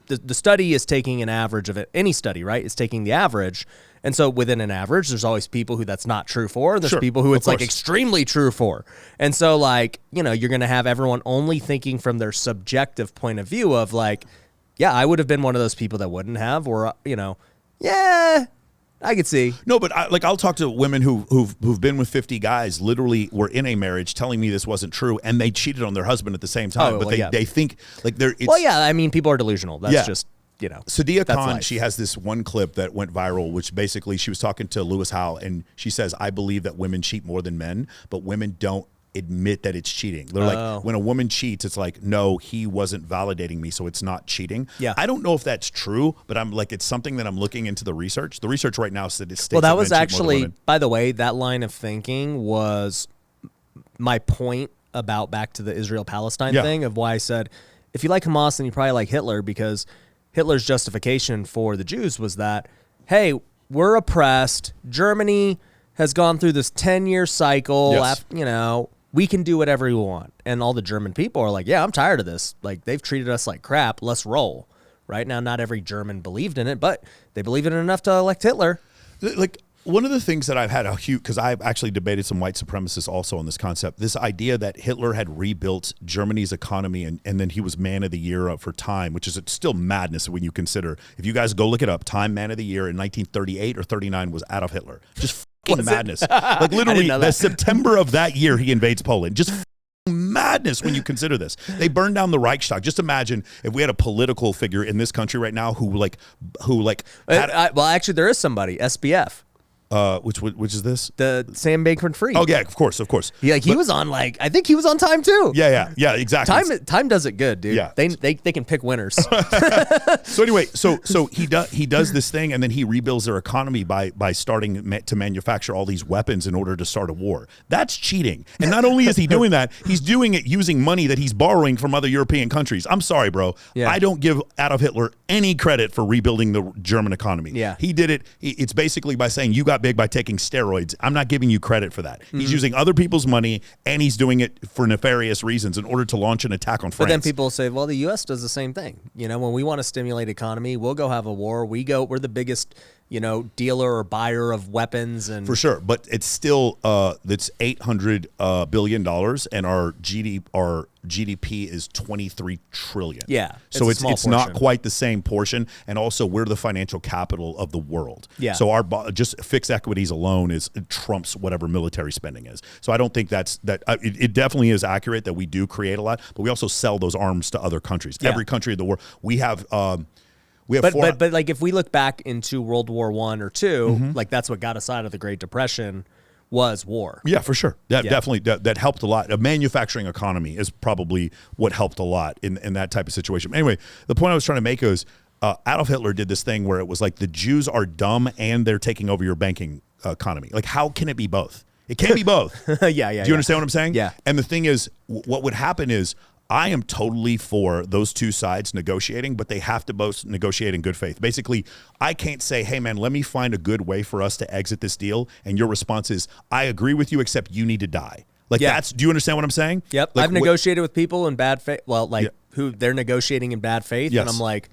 the study is taking an average of it. Any study, right, is taking the average. And so within an average, there's always people who that's not true for. There's people who it's like extremely true for. And so like, you know, you're going to have everyone only thinking from their subjective point of view of like, yeah, I would have been one of those people that wouldn't have, or, you know, yeah, I could see. No, but I'll talk to women who've been with 50 guys, literally were in a marriage, telling me this wasn't true, and they cheated on their husband at the same time. They think like they're. Well, yeah, I mean, people are delusional. That's just, you know. Sadia Khan, she has this one clip that went viral, which basically she was talking to Lewis Howell, and she says, "I believe that women cheat more than men, but women don't admit that it's cheating." They're like, when a woman cheats, it's like, no, he wasn't validating me, so it's not cheating. Yeah. I don't know if that's true, but I'm like, it's something that I'm looking into the research. The research right now states well, that was men cheat more than actually, women. by the way, that line of thinking was my point about back to the Israel-Palestine thing of why I said, if you like Hamas, then you probably like Hitler, because Hitler's justification for the Jews was that, hey, we're oppressed. Germany has gone through this 10-year cycle. Yes. You know, we can do whatever we want. And all the German people are like, yeah, I'm tired of this. Like, they've treated us like crap. Let's roll. Right now, not every German believed in it, but they believed in it enough to elect Hitler. Like, one of the things that I've had a huge, because I've actually debated some white supremacists also on this concept, this idea that Hitler had rebuilt Germany's economy and then he was man of the year for Time, which is still madness when you consider, if you guys go look it up, Time man of the year in 1938 or 39 was Adolf Hitler. Just fucking madness. Like literally the September of that year he invades Poland. Just madness when you consider this. They burned down the Reichstag. Just imagine if we had a political figure in this country right now who had, well, actually there is somebody, SBF. Which is this? The Sam Bankman-Fried. Oh yeah, of course. Yeah, he was on I think he was on Time too. Yeah, exactly. Time does it good, dude. Yeah. They can pick winners. So anyway, so he does this thing, and then he rebuilds their economy by starting to manufacture all these weapons in order to start a war. That's cheating. And not only is he doing that, he's doing it using money that he's borrowing from other European countries. I'm sorry, bro. Yeah. I don't give Adolf Hitler any credit for rebuilding the German economy. Yeah. He did it. It's basically by saying you got big by taking steroids. I'm not giving you credit for that. He's using other people's money, and he's doing it for nefarious reasons in order to launch an attack on France. But then people say, well, the U.S. does the same thing. You know, when we want to stimulate economy, we'll go have a war. We're the biggest, you know, dealer or buyer of weapons. And for sure. But it's still, it's $800 billion, and our GDP is 23 trillion. Yeah. So it's not quite the same portion. And also we're the financial capital of the world. Yeah. So our just fixed equities alone trumps whatever military spending is. So I don't think it definitely is accurate that we do create a lot, but we also sell those arms to other countries. Yeah. Every country in the world. We have but like if we look back into World War I or II, like that's what got us out of the Great Depression was war. Yeah, for sure. Definitely that helped a lot. A manufacturing economy is probably what helped a lot in that type of situation. Anyway, the point I was trying to make is Adolf Hitler did this thing where it was like the Jews are dumb and they're taking over your banking economy. Like, how can it be both? It can't be both. Yeah. Do you understand what I'm saying? Yeah. And the thing is, what would happen is I am totally for those two sides negotiating, but they have to both negotiate in good faith. Basically, I can't say, hey, man, let me find a good way for us to exit this deal. And your response is, I agree with you, except you need to die. Like do you understand what I'm saying? Yep. Like, I've negotiated with people in bad faith. Well, who they're negotiating in bad faith. Yes. And I'm like,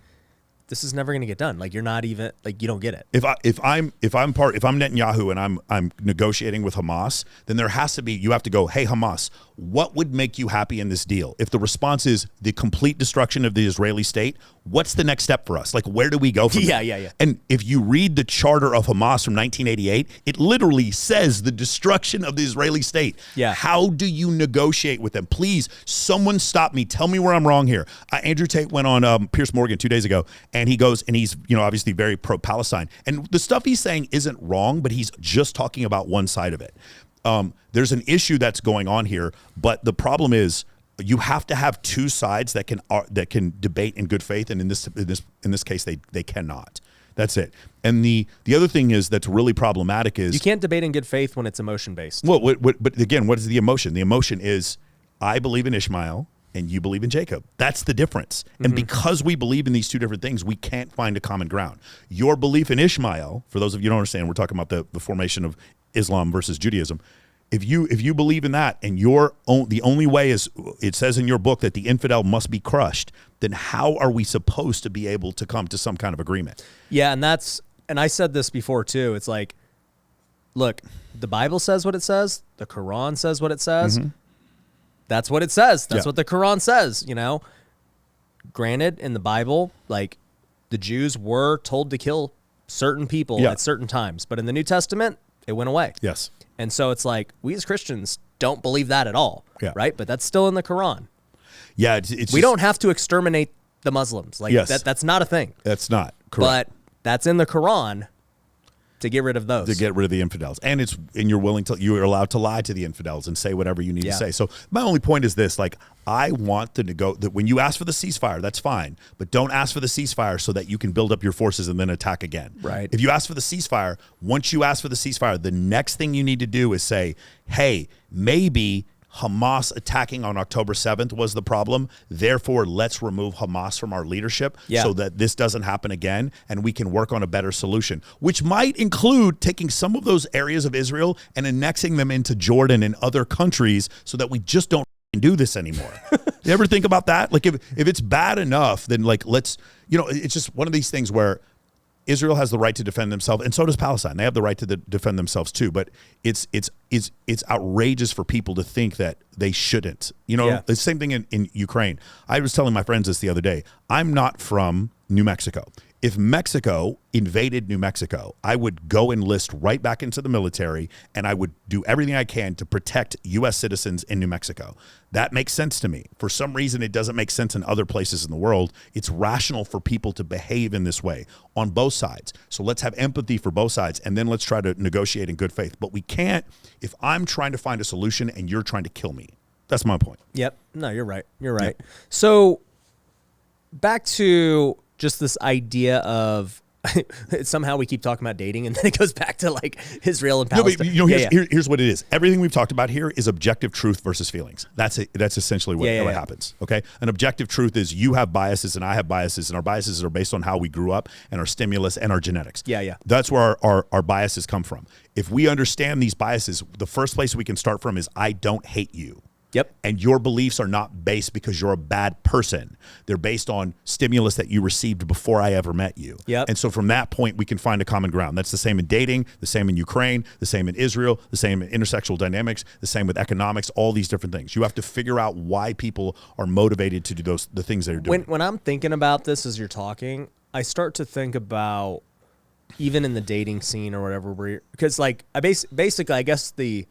this is never going to get done. Like, you're not even, like, you don't get it. If I'm Netanyahu and I'm negotiating with Hamas, then there has to be, you have to go, hey, Hamas, what would make you happy in this deal? If the response is the complete destruction of the Israeli state, what's the next step for us? Like, where do we go from there? Yeah. And if you read the charter of Hamas from 1988, it literally says the destruction of the Israeli state. Yeah. How do you negotiate with them? Please, someone stop me. Tell me where I'm wrong here. Andrew Tate went on Piers Morgan 2 days ago, and he goes, and he's, obviously very pro-Palestine. And the stuff he's saying isn't wrong, but he's just talking about one side of it. There's an issue that's going on here, but the problem is you have to have two sides that can debate in good faith, and in this case, they cannot. That's it. And the other thing is that's really problematic is you can't debate in good faith when it's emotion based. Well, but again, what is the emotion? The emotion is I believe in Ishmael and you believe in Jacob. That's the difference. And because we believe in these two different things, we can't find a common ground. Your belief in Ishmael, for those of you who don't understand, we're talking about the formation of Islam versus Judaism. If you believe in that and the only way is, it says in your book that the infidel must be crushed, then how are we supposed to be able to come to some kind of agreement? Yeah, and I said this before too. It's like, look, the Bible says what it says. The Quran says what it says. That's what it says. That's what the Quran says, Granted, in the Bible, like, the Jews were told to kill certain people at certain times. But in the New Testament, it went away. Yes. And so it's like, we as Christians don't believe that at all, right? But that's still in the Quran. Yeah, it's we don't have to exterminate the Muslims. Like, that's not a thing. That's not correct. But that's in the Quran to get rid of those. To get rid of the infidels. And you're allowed to lie to the infidels and say whatever you need to say. So my only point is this, like, I want that when you ask for the ceasefire, that's fine, but don't ask for the ceasefire so that you can build up your forces and then attack again. Right. If you ask for the ceasefire, once you ask for the ceasefire, the next thing you need to do is say, hey, maybe Hamas attacking on October 7th was the problem. Therefore, let's remove Hamas from our leadership so that this doesn't happen again and we can work on a better solution, which might include taking some of those areas of Israel and annexing them into Jordan and other countries so that we just don't do this anymore. You ever think about that? Like, if it's bad enough, then, like, let's, it's just one of these things where Israel has the right to defend themselves, and so does Palestine. They have the right to defend themselves too. But it's outrageous for people to think that they shouldn't. The same thing in Ukraine. I was telling my friends this the other day. I'm not from New Mexico. If Mexico invaded New Mexico, I would go enlist right back into the military, and I would do everything I can to protect U.S. citizens in New Mexico. That makes sense to me. For some reason, it doesn't make sense in other places in the world. It's rational for people to behave in this way on both sides. So let's have empathy for both sides, and then let's try to negotiate in good faith. But we can't if I'm trying to find a solution and you're trying to kill me. That's my point. Yep. No, you're right. You're right. Yep. So back to just this idea of somehow we keep talking about dating, and then it goes back to, like, Israel and Palestine. Here's what it is. Everything we've talked about here is objective truth versus feelings. That's essentially what happens. Okay, an objective truth is you have biases and I have biases, and our biases are based on how we grew up and our stimulus and our genetics. That's where our biases come from. If we understand these biases, the first place we can start from is I don't hate you. Yep. And your beliefs are not based because you're a bad person. They're based on stimulus that you received before I ever met you. Yep. And so from that point, we can find a common ground. That's the same in dating, the same in Ukraine, the same in Israel, the same in intersexual dynamics, the same with economics, all these different things. You have to figure out why people are motivated to do the things they're doing. When I'm thinking about this as you're talking, I start to think about even in the dating scene or whatever, because, like, basically, I guess the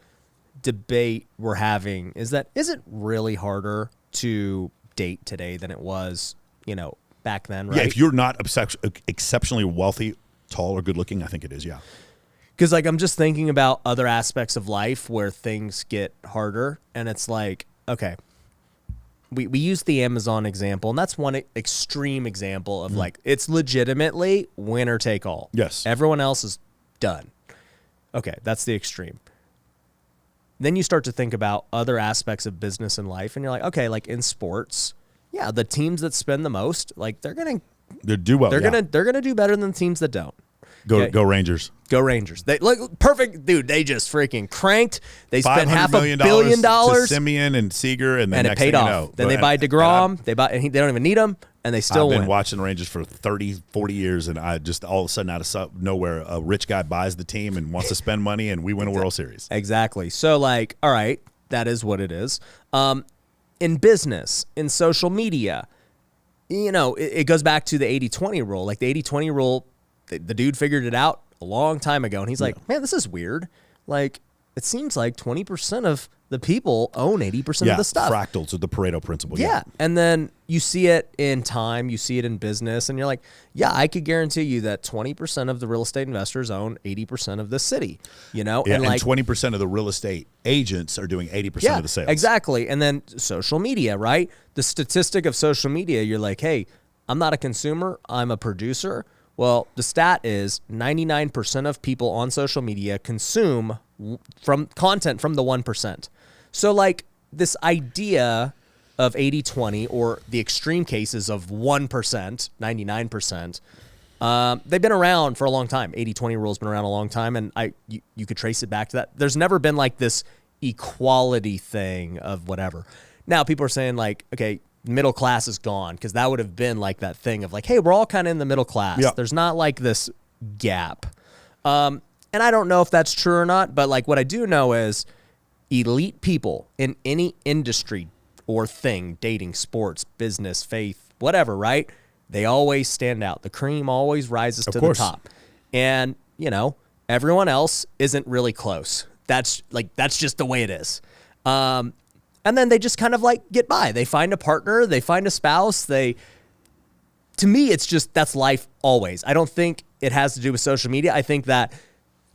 debate we're having is it really harder to date today than it was, back then, right? Yeah, if you're not exceptionally wealthy, tall, or good looking, I think it is, yeah. Because, like, I'm just thinking about other aspects of life where things get harder, and it's like, okay, we use the Amazon example, and that's one extreme example of, like, it's legitimately winner take all. Yes. Everyone else is done. Okay, that's the extreme. Then you start to think about other aspects of business and life, and you're like, okay, like in sports, yeah, the teams that spend the most, like, they're gonna do well. They're gonna do better than the teams that don't. Go Rangers. Go Rangers. They look perfect, dude. They just freaking cranked. They spent $500 $500 million to Simeon and Seager, and then it paid off. Then they buy DeGrom. They don't even need him, and they still win. I've been watching the Rangers for 30, 40 years, and I just all of a sudden out of nowhere, a rich guy buys the team and wants to spend money, and we win a World Series. Exactly. So, like, all right, that is what it is. In business, in social media, you know, it goes back to the 80-20 rule. Like the 80-20 rule, the dude figured it out a long time ago, and he's like, man, this is weird. Like, it seems like 20% of the people own 80% of the stuff. Fractals of the Pareto principle. Yeah. And then you see it in time, you see it in business, and you're like, yeah, I could guarantee you that 20% of the real estate investors own 80% of the city, you know? Yeah, and like 20% of the real estate agents are doing 80% of the sales. Exactly. And then social media, right? The statistic of social media, you're like, hey, I'm not a consumer, I'm a producer. Well, the stat is 99% of people on social media consume from content from the 1%. So like this idea of 80-20 or the extreme cases of 1%, 99%, they've been around for a long time. 80-20 rule has been around a long time, and you could trace it back to that. There's never been like this equality thing of whatever. Now people are saying like, okay, middle class is gone, because that would have been like that thing of like, hey, we're all kind of in the middle class. Yeah. There's not like this gap. And I don't know if that's true or not, but like what I do know is elite people in any industry or thing, dating, sports, business, faith, whatever, right? They always stand out. The cream always rises to the top. And, you know, everyone else isn't really close. That's just the way it is. And then they just kind of like get by. They find a partner, they find a spouse. To me, it's just, that's life always. I don't think it has to do with social media. I think that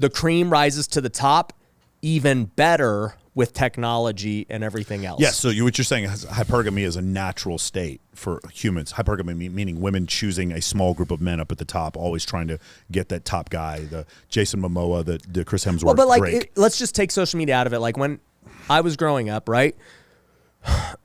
the cream rises to the top even better with technology and everything else. Yes, so what you're saying is hypergamy is a natural state for humans. Hypergamy meaning women choosing a small group of men up at the top, always trying to get that top guy, the Jason Momoa, the Chris Hemsworth, well, but like, Drake. let's just take social media out of it. Like when I was growing up, right?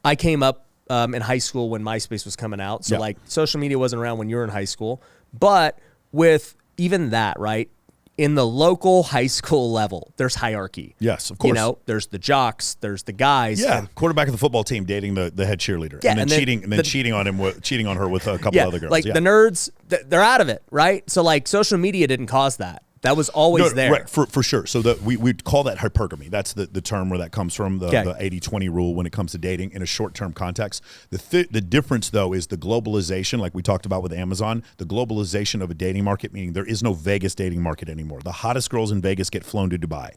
I came up in high school when MySpace was coming out. So like social media wasn't around when you were in high school. But with even that, right? In the local high school level, there's hierarchy. Yes, of course. You know, there's the jocks, there's the guys. Yeah, quarterback of the football team dating the head cheerleader. Yeah, and then cheating on her with a couple other girls. Like the nerds, they're out of it, right? So like social media didn't cause that. That was always there. Right, for sure. So we'd call that hypergamy. That's the term where that comes from, the 80-20 rule when it comes to dating in a short-term context. The difference, though, is the globalization, like we talked about with Amazon, the globalization of a dating market, meaning there is no Vegas dating market anymore. The hottest girls in Vegas get flown to Dubai.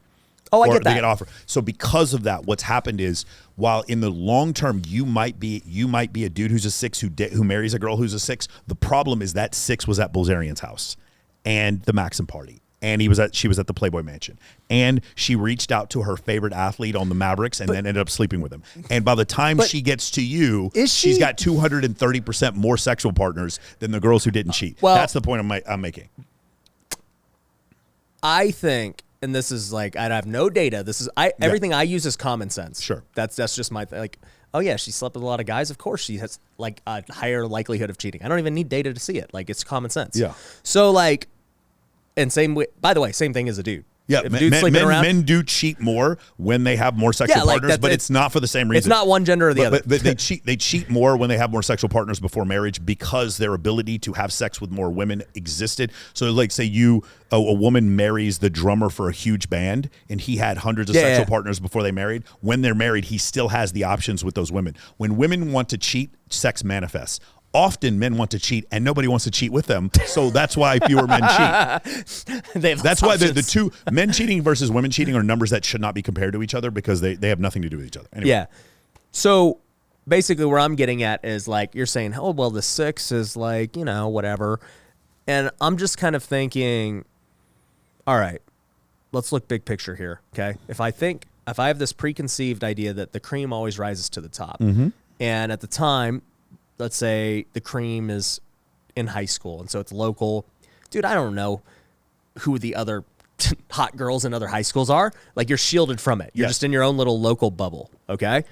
Oh, I get that. They get offered. So because of that, what's happened is, while in the long term you might be a dude who's a 6 who marries a girl who's a 6, the problem is that 6 was at Bilzerian's house and the Maxim party. And she was at the Playboy Mansion, and she reached out to her favorite athlete on the Mavericks, and then ended up sleeping with him. And by the time she gets to you, she's got 230% more sexual partners than the girls who didn't cheat. Well, that's the point I'm making. I think, and this is like, I have no data. This is everything I use is common sense. Sure, that's just my like. Oh yeah, she slept with a lot of guys. Of course, she has like a higher likelihood of cheating. I don't even need data to see it. Like, it's common sense. Yeah. So like. And by the way, same thing as a dude. Yeah, men do cheat more when they have more sexual partners, but it's not for the same reason. It's not one gender or the other. But they cheat more when they have more sexual partners before marriage, because their ability to have sex with more women existed. So like, say a woman marries the drummer for a huge band, and he had hundreds of sexual partners before they married. When they're married, he still has the options with those women. When women want to cheat, sex manifests. Often men want to cheat, and nobody wants to cheat with them. So that's why fewer men cheat. That's why the two, men cheating versus women cheating, are numbers that should not be compared to each other, because they have nothing to do with each other. Anyway. Yeah. So basically where I'm getting at is like, you're saying, oh, well, the 6 is like, you know, whatever. And I'm just kind of thinking, all right, let's look big picture here, okay? If I have this preconceived idea that the cream always rises to the top, and at the time, let's say the cream is in high school, and so it's local. Dude, I don't know who the other hot girls in other high schools are. Like, you're shielded from it. You're just in your own little local bubble, okay?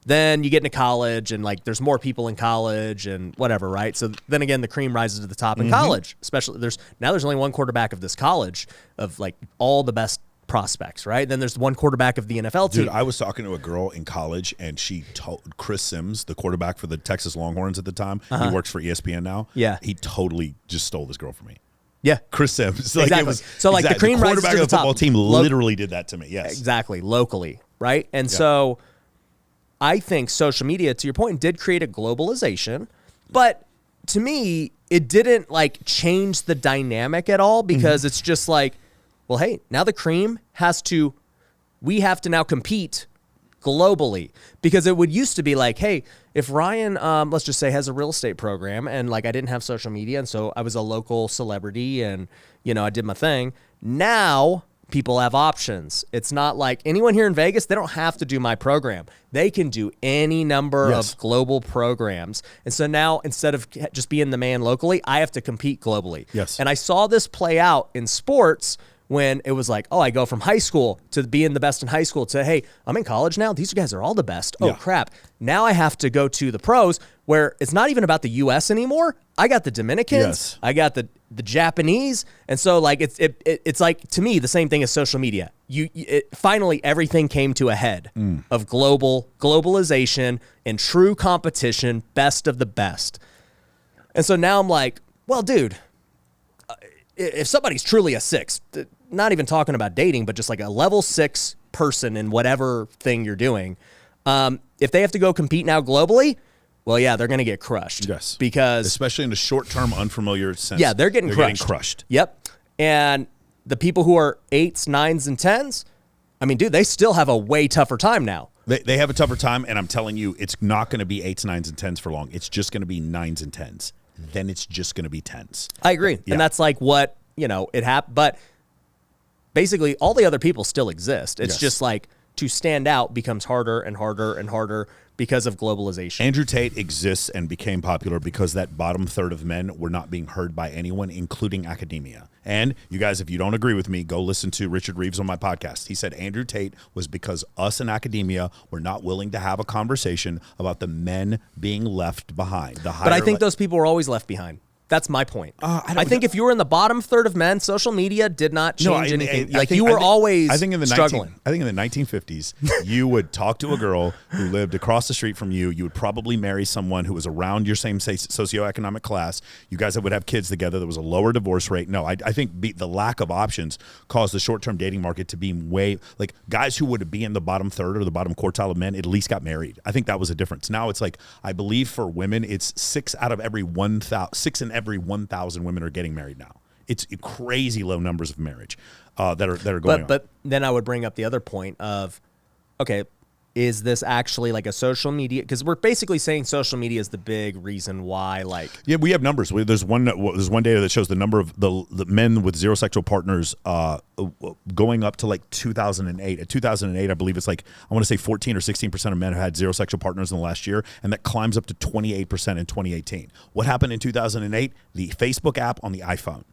Then you get into college and like there's more people in college and whatever, right? So then again, the cream rises to the top in college, especially there's only one quarterback of this college of like all the best prospects, right? Then there's one quarterback of the NFL team. Dude, I was talking to a girl in college and she told Chris Sims, the quarterback for the Texas Longhorns at the time, he works for ESPN now. Yeah. He totally just stole this girl from me. Yeah. Chris Sims. Like exactly. It was, so like the cream rises to quarterback the of the football top. team literally did that to me. Yes. Exactly. Locally, right? And so I think social media, to your point, did create a globalization, but to me, it didn't like change the dynamic at all because it's just like, well, hey, now the cream we have to now compete globally because it would used to be like, hey, if Ryan, let's just say has a real estate program and like I didn't have social media and so I was a local celebrity and, you know, I did my thing. Now people have options. It's not like anyone here in Vegas, they don't have to do my program. They can do any number of global programs. And so now instead of just being the man locally, I have to compete globally. Yes. And I saw this play out in sports when it was like, oh, I go from high school to being the best in high school to, hey, I'm in college now. These guys are all the best. Oh, crap. Now I have to go to the pros where it's not even about the U.S. anymore. I got the Dominicans. Yes. I got the Japanese. And so like it's like, to me, the same thing as social media. Finally, everything came to a head of globalization and true competition, best of the best. And so now I'm like, well, dude, if somebody's truly a 6, not even talking about dating, but just like a level 6 person in whatever thing you're doing, if they have to go compete now globally, well, yeah, they're going to get crushed. Yes. Because especially in a short-term, unfamiliar sense. yeah, they're getting crushed. Yep. And the people who are 8s, 9s, and 10s, I mean, dude, they still have a way tougher time now. They have a tougher time, and I'm telling you, it's not going to be 8s, 9s, and 10s for long. It's just going to be 9s and 10s. Then it's just going to be 10s. I agree. Yeah. And that's like what, it happened. But basically, all the other people still exist. It's just like to stand out becomes harder and harder and harder because of globalization. Andrew Tate exists and became popular because that bottom third of men were not being heard by anyone, including academia. And you guys, if you don't agree with me, go listen to Richard Reeves on my podcast. He said Andrew Tate was because us in academia were not willing to have a conversation about the men being left behind. But I think those people were always left behind. That's my point. I think if you were in the bottom third of men, social media did not change anything. You were always struggling. I think in the 1950s, you would talk to a girl who lived across the street from you. You would probably marry someone who was around your same socioeconomic class. You guys would have kids together. There was a lower divorce rate. No, I think the lack of options caused the short-term dating market to be way, like guys who would be in the bottom third or the bottom quartile of men at least got married. I think that was a difference. Now it's like, I believe for women, it's 6 in every 1,000 women are getting married now. It's crazy low numbers of marriage that are going on. But then I would bring up the other point of, okay, is this actually like a social media? Because we're basically saying social media is the big reason why, like. Yeah, we have numbers. There's one data that shows the number of the men with zero sexual partners going up to like 2008. At 2008, I believe it's like, I want to say 14 or 16% of men have had zero sexual partners in the last year, and that climbs up to 28% in 2018. What happened in 2008? The Facebook app on the iPhone.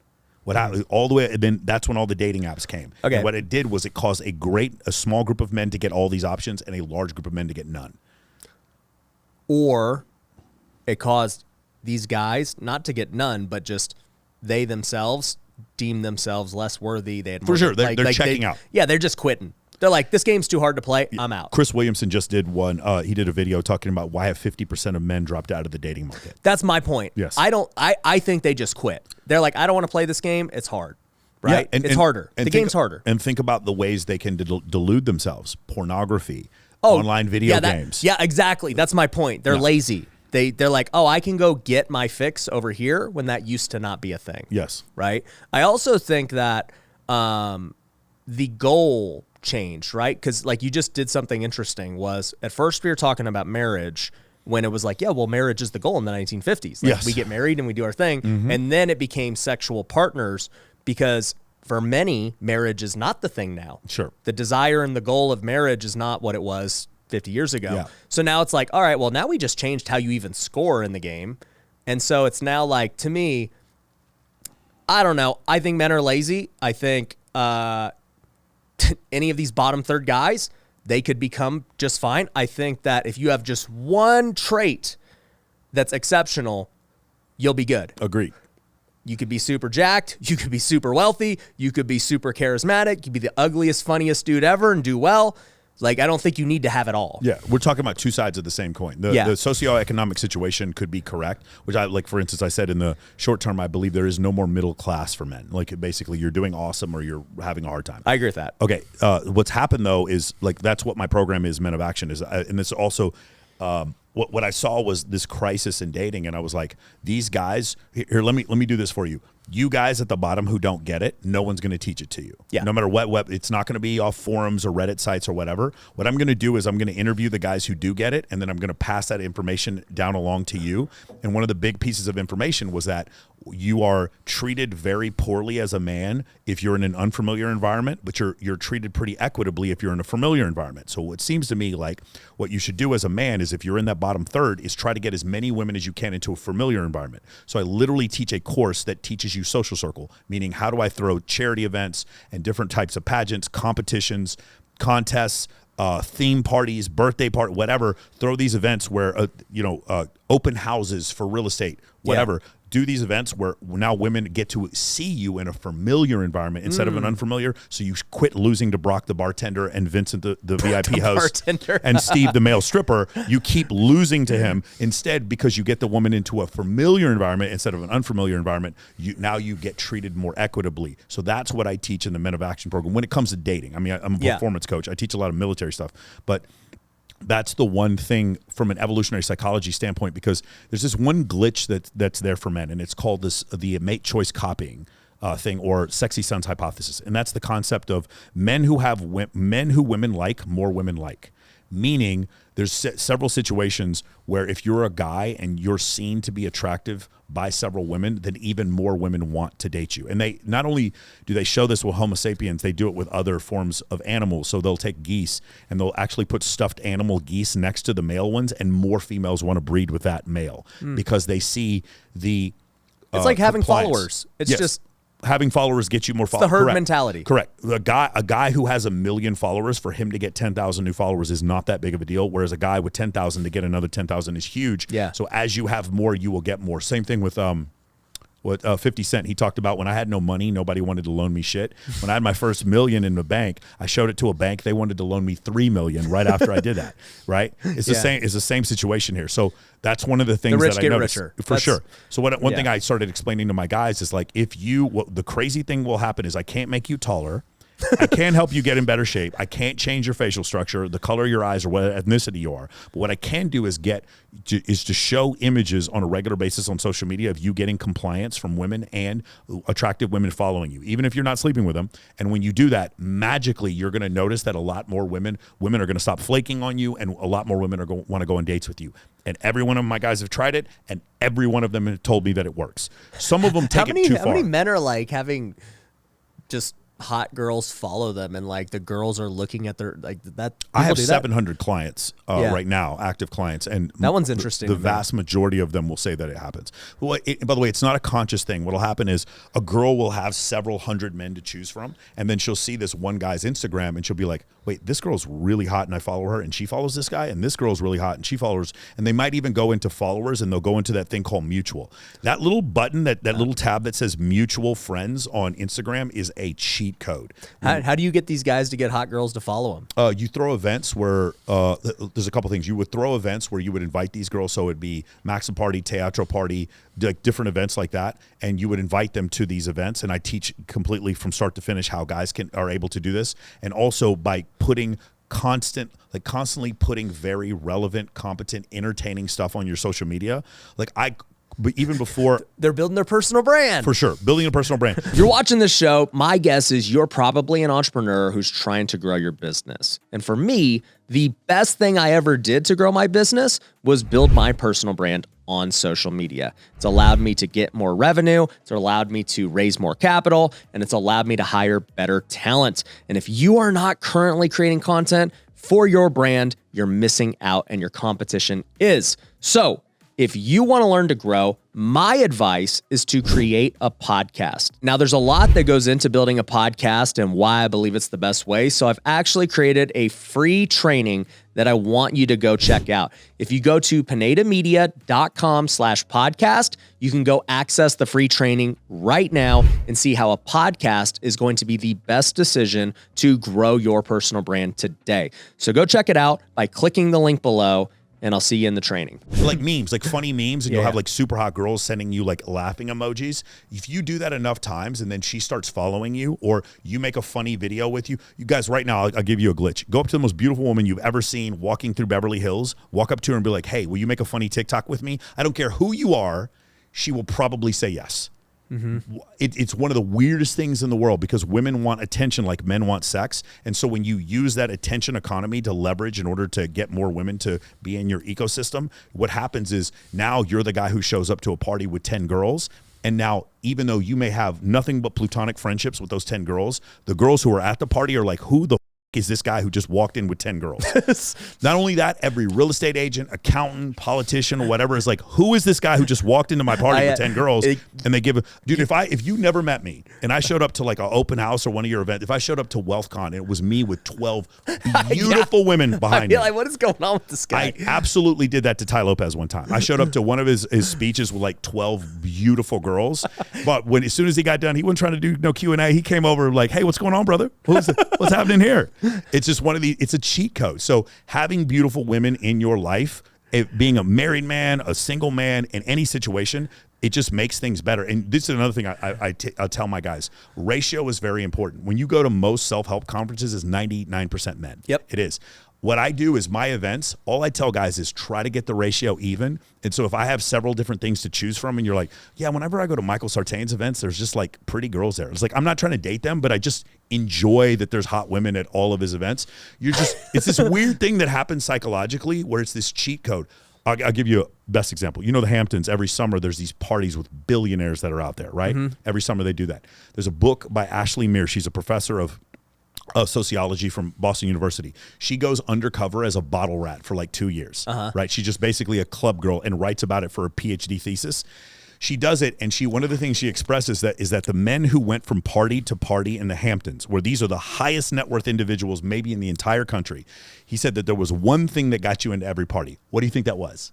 What happened all the way, and then that's when all the dating apps came. Okay. And what it did was it caused a small group of men to get all these options and a large group of men to get none. Or it caused these guys not to get none, but just they themselves deem themselves less worthy. They had For sure, they're checking out. Yeah, they're just quitting. They're like, this game's too hard to play. I'm out. Chris Williamson just did one. He did a video talking about why have 50% of men dropped out of the dating market. That's my point. Yes. I think they just quit. They're like, I don't want to play this game. It's hard. Right? Yeah, it's harder. The game's harder. And think about the ways they can delude themselves. Pornography, online video games. Yeah, exactly. That's my point. They're lazy. They're like, oh, I can go get my fix over here when that used to not be a thing. Yes. Right? I also think that the goal changed, right? Because like you just did something interesting was at first we were talking about marriage when it was like, yeah, well, marriage is the goal in the 1950s. Like, yes. We get married and we do our thing. Mm-hmm. And then it became sexual partners because for many, marriage is not the thing now. Sure. The desire and the goal of marriage is not what it was 50 years ago. Yeah. So now it's like, all right, well, now we just changed how you even score in the game. And so it's now like, to me, I don't know. I think men are lazy. I think any of these bottom third guys, they could become just fine. I think that if you have just one trait that's exceptional, you'll be good. Agree. You could be super jacked. You could be super wealthy. You could be super charismatic. You could be the ugliest, funniest dude ever and do well. Like, I don't think you need to have it all. Yeah, we're talking about two sides of the same coin. The socioeconomic situation could be correct, which for instance, I said in the short term, I believe there is no more middle class for men. Like, basically, you're doing awesome or you're having a hard time. I agree with that. Okay, what's happened, though, is, like, that's what my program is, Men of Action, is, and it's also... what I saw was this crisis in dating, and I was like, these guys here. Let me do this for you. You guys at the bottom who don't get it, no one's going to teach it to you. Yeah. No matter what, it's not going to be off forums or Reddit sites or whatever. What I'm going to do is I'm going to interview the guys who do get it, and then I'm going to pass that information down along to you. And one of the big pieces of information was that you are treated very poorly as a man if you're in an unfamiliar environment, but you're treated pretty equitably if you're in a familiar environment. So it seems to me like what you should do as a man is, if you're in that bottom third, is try to get as many women as you can into a familiar environment. So I literally teach a course that teaches you social circle, meaning how do I throw charity events and different types of pageants, competitions, contests, theme parties, birthday party, whatever. Throw these events where, open houses for real estate, whatever. Yeah. Do these events where now women get to see you in a familiar environment instead of an unfamiliar. So you quit losing to Brock the bartender and Vincent the VIP host and Steve the male stripper. You keep losing to him instead, because you get the woman into a familiar environment instead of an unfamiliar environment. Now you get treated more equitably. So that's what I teach in the Men of Action program when it comes to dating. I mean, I'm a performance coach. I teach a lot of military stuff, but that's the one thing from an evolutionary psychology standpoint, because there's this one glitch that's there for men, and it's called the mate choice copying thing, or sexy sons hypothesis. And that's the concept of men who women like, more women like. Meaning there's several situations where if you're a guy and you're seen to be attractive by several women, then even more women want to date you. And they not only do they show this with Homo sapiens, they do it with other forms of animals. So they'll take geese and they'll actually put stuffed animal geese next to the male ones, and more females want to breed with that male because they see the it's like having compliance. Followers. It's just having followers gets you more followers. The herd mentality. Correct. A guy who has 1 million followers, for him to get 10,000 new followers is not that big of a deal. Whereas a guy with 10,000 to get another 10,000 is huge. Yeah. So as you have more, you will get more. Same thing with 50 Cent. He talked about, when I had no money, nobody wanted to loan me shit. When I had my first $1 million in the bank, I showed it to a bank. They wanted to loan me $3 million right after I did that. Right. It's the same. It's the same situation here. So that's one of the things the rich that I get noticed richer. for sure. So one thing I started explaining to my guys is, like, the crazy thing will happen is I can't make you taller. I can help you get in better shape. I can't change your facial structure, the color of your eyes, or what ethnicity you are. But what I can do is to show images on a regular basis on social media of you getting compliance from women and attractive women following you, even if you're not sleeping with them. And when you do that, magically, you're going to notice that a lot more women are going to stop flaking on you, and a lot more women are want to go on dates with you. And every one of my guys have tried it, and every one of them have told me that it works. Some of them take it too far. How many men are like having just hot girls follow them, and like the girls are looking at their like that? I have 700 clients right now, active clients, and that one's interesting. The vast majority of them will say that it happens. Well, by the way, it's not a conscious thing. What'll happen is a girl will have several hundred men to choose from, and then she'll see this one guy's Instagram, and she'll be like, wait, this girl's really hot, and I follow her, and she follows this guy, and this girl's really hot, and she follows, and they might even go into followers, and they'll go into that thing called mutual. That little button, that little tab that says mutual friends on Instagram is a cheat code. How do you get these guys to get hot girls to follow them? You throw events where there's a couple things. You would throw events where you would invite these girls, so it'd be Maxim Party, Teatro Party, like different events like that, and you would invite them to these events. And I teach completely from start to finish how guys are able to do this, and also by putting constantly putting very relevant, competent, entertaining stuff on your social media. But even before, they're building their personal brand. For sure. Building a personal brand. If you're watching this show, my guess is you're probably an entrepreneur who's trying to grow your business. And for me, the best thing I ever did to grow my business was build my personal brand on social media. It's allowed me to get more revenue. It's allowed me to raise more capital, and it's allowed me to hire better talent. And if you are not currently creating content for your brand, you're missing out, and your competition is. So If you want to learn to grow, my advice is to create a podcast. Now, there's a lot that goes into building a podcast and why I believe it's the best way. So I've actually created a free training that I want you to go check out. If you go to pinedamedia.com/podcast, you can go access the free training right now and see how a podcast is going to be the best decision to grow your personal brand today. So go check it out by clicking the link below, and I'll see you in the training. Like memes, like funny memes, and you'll have like super hot girls sending you like laughing emojis. If you do that enough times and then she starts following you, or you make a funny video with you guys, right now, I'll give you a glitch. Go up to the most beautiful woman you've ever seen walking through Beverly Hills, walk up to her and be like, hey, will you make a funny TikTok with me? I don't care who you are. She will probably say yes. Mm-hmm. It's one of the weirdest things in the world because women want attention like men want sex. And so when you use that attention economy to leverage in order to get more women to be in your ecosystem, what happens is now you're the guy who shows up to a party with 10 girls. And now, even though you may have nothing but platonic friendships with those 10 girls, the girls who are at the party are like, who the is this guy who just walked in with 10 girls? Not only that, every real estate agent, accountant, politician, or whatever is like, who is this guy who just walked into my party with 10 girls? And they give, dude, if you never met me and I showed up to like an open house or one of your events, if I showed up to WealthCon and it was me with 12 beautiful women behind me. Like, what is going on with this guy? I absolutely did that to Ty Lopez one time. I showed up to one of his speeches with like 12 beautiful girls. But as soon as he got done, he wasn't trying to do no Q&A. He came over like, hey, what's going on, brother? What's happening here? It's just it's a cheat code. So having beautiful women in your life, being a married man, a single man, in any situation, it just makes things better. And this is another thing I'll tell my guys. Ratio is very important. When you go to most self-help conferences, it's 99% men. Yep. It is. What I do is my events, all I tell guys is try to get the ratio even. And so if I have several different things to choose from and you're like, yeah, whenever I go to Micheal Sartain's events, there's just like pretty girls there. It's like, I'm not trying to date them, but I just enjoy that there's hot women at all of his events. It's this weird thing that happens psychologically where it's this cheat code. I'll give you a best example. You know, the Hamptons, every summer there's these parties with billionaires that are out there, right? Mm-hmm. Every summer they do that. There's a book by Ashley Mears. She's a professor of sociology from Boston University. She goes undercover as a bottle rat for like 2 years, right? She's just basically a club girl and writes about it for a PhD thesis. She does it, and one of the things she expresses is that the men who went from party to party in the Hamptons, where these are the highest net worth individuals maybe in the entire country, he said that there was one thing that got you into every party. What do you think that was?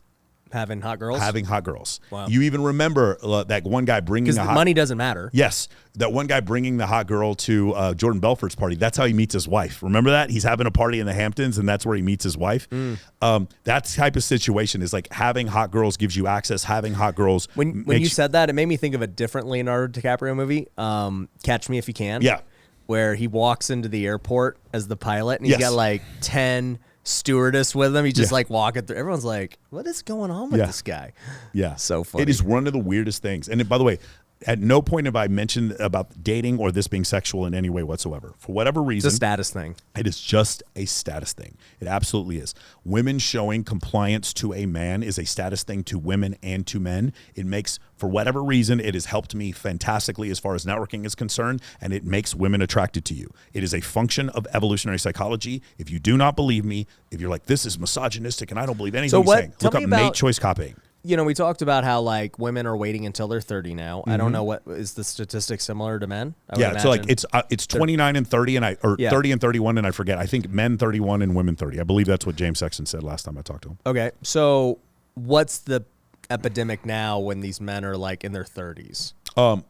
Having hot girls? Having hot girls. Wow. You even remember that one guy bringing because money doesn't matter. Yes. That one guy bringing the hot girl to Jordan Belfort's party. That's how he meets his wife. Remember that? He's having a party in the Hamptons, and that's where he meets his wife. That type of situation is like having hot girls gives you access. Having hot girls. When you said that, it made me think of a different Leonardo DiCaprio movie, Catch Me If You Can. Yeah. Where he walks into the airport as the pilot, and he's got like 10 stewardess with him. He's just like walking through. Everyone's like, what is going on with this guy? Yeah. So funny. It is one of the weirdest things. And by the way, at no point have I mentioned about dating or this being sexual in any way whatsoever. For whatever reason. It's a status thing. It is just a status thing. It absolutely is. Women showing compliance to a man is a status thing to women and to men. It makes, for whatever reason, it has helped me fantastically as far as networking is concerned, and it makes women attracted to you. It is a function of evolutionary psychology. If you do not believe me, if you're like, this is misogynistic and I don't believe anything you're saying, look up mate choice copying. You know, we talked about how like women are waiting until they're 30 now. Mm-hmm. I don't know, what is the statistic similar to men? Yeah, so like it's 29 and 30 and 30 and 31 and I forget. I think men 31 and women 30. I believe that's what James Sexton said last time I talked to him. Okay, so what's the epidemic now when these men are like in their 30s? So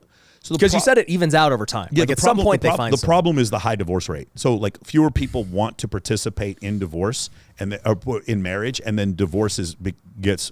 because you said it evens out over time. Yeah, like at some point they find the problem is the high divorce rate. So like fewer people want to participate in divorce and in marriage, and then divorce gets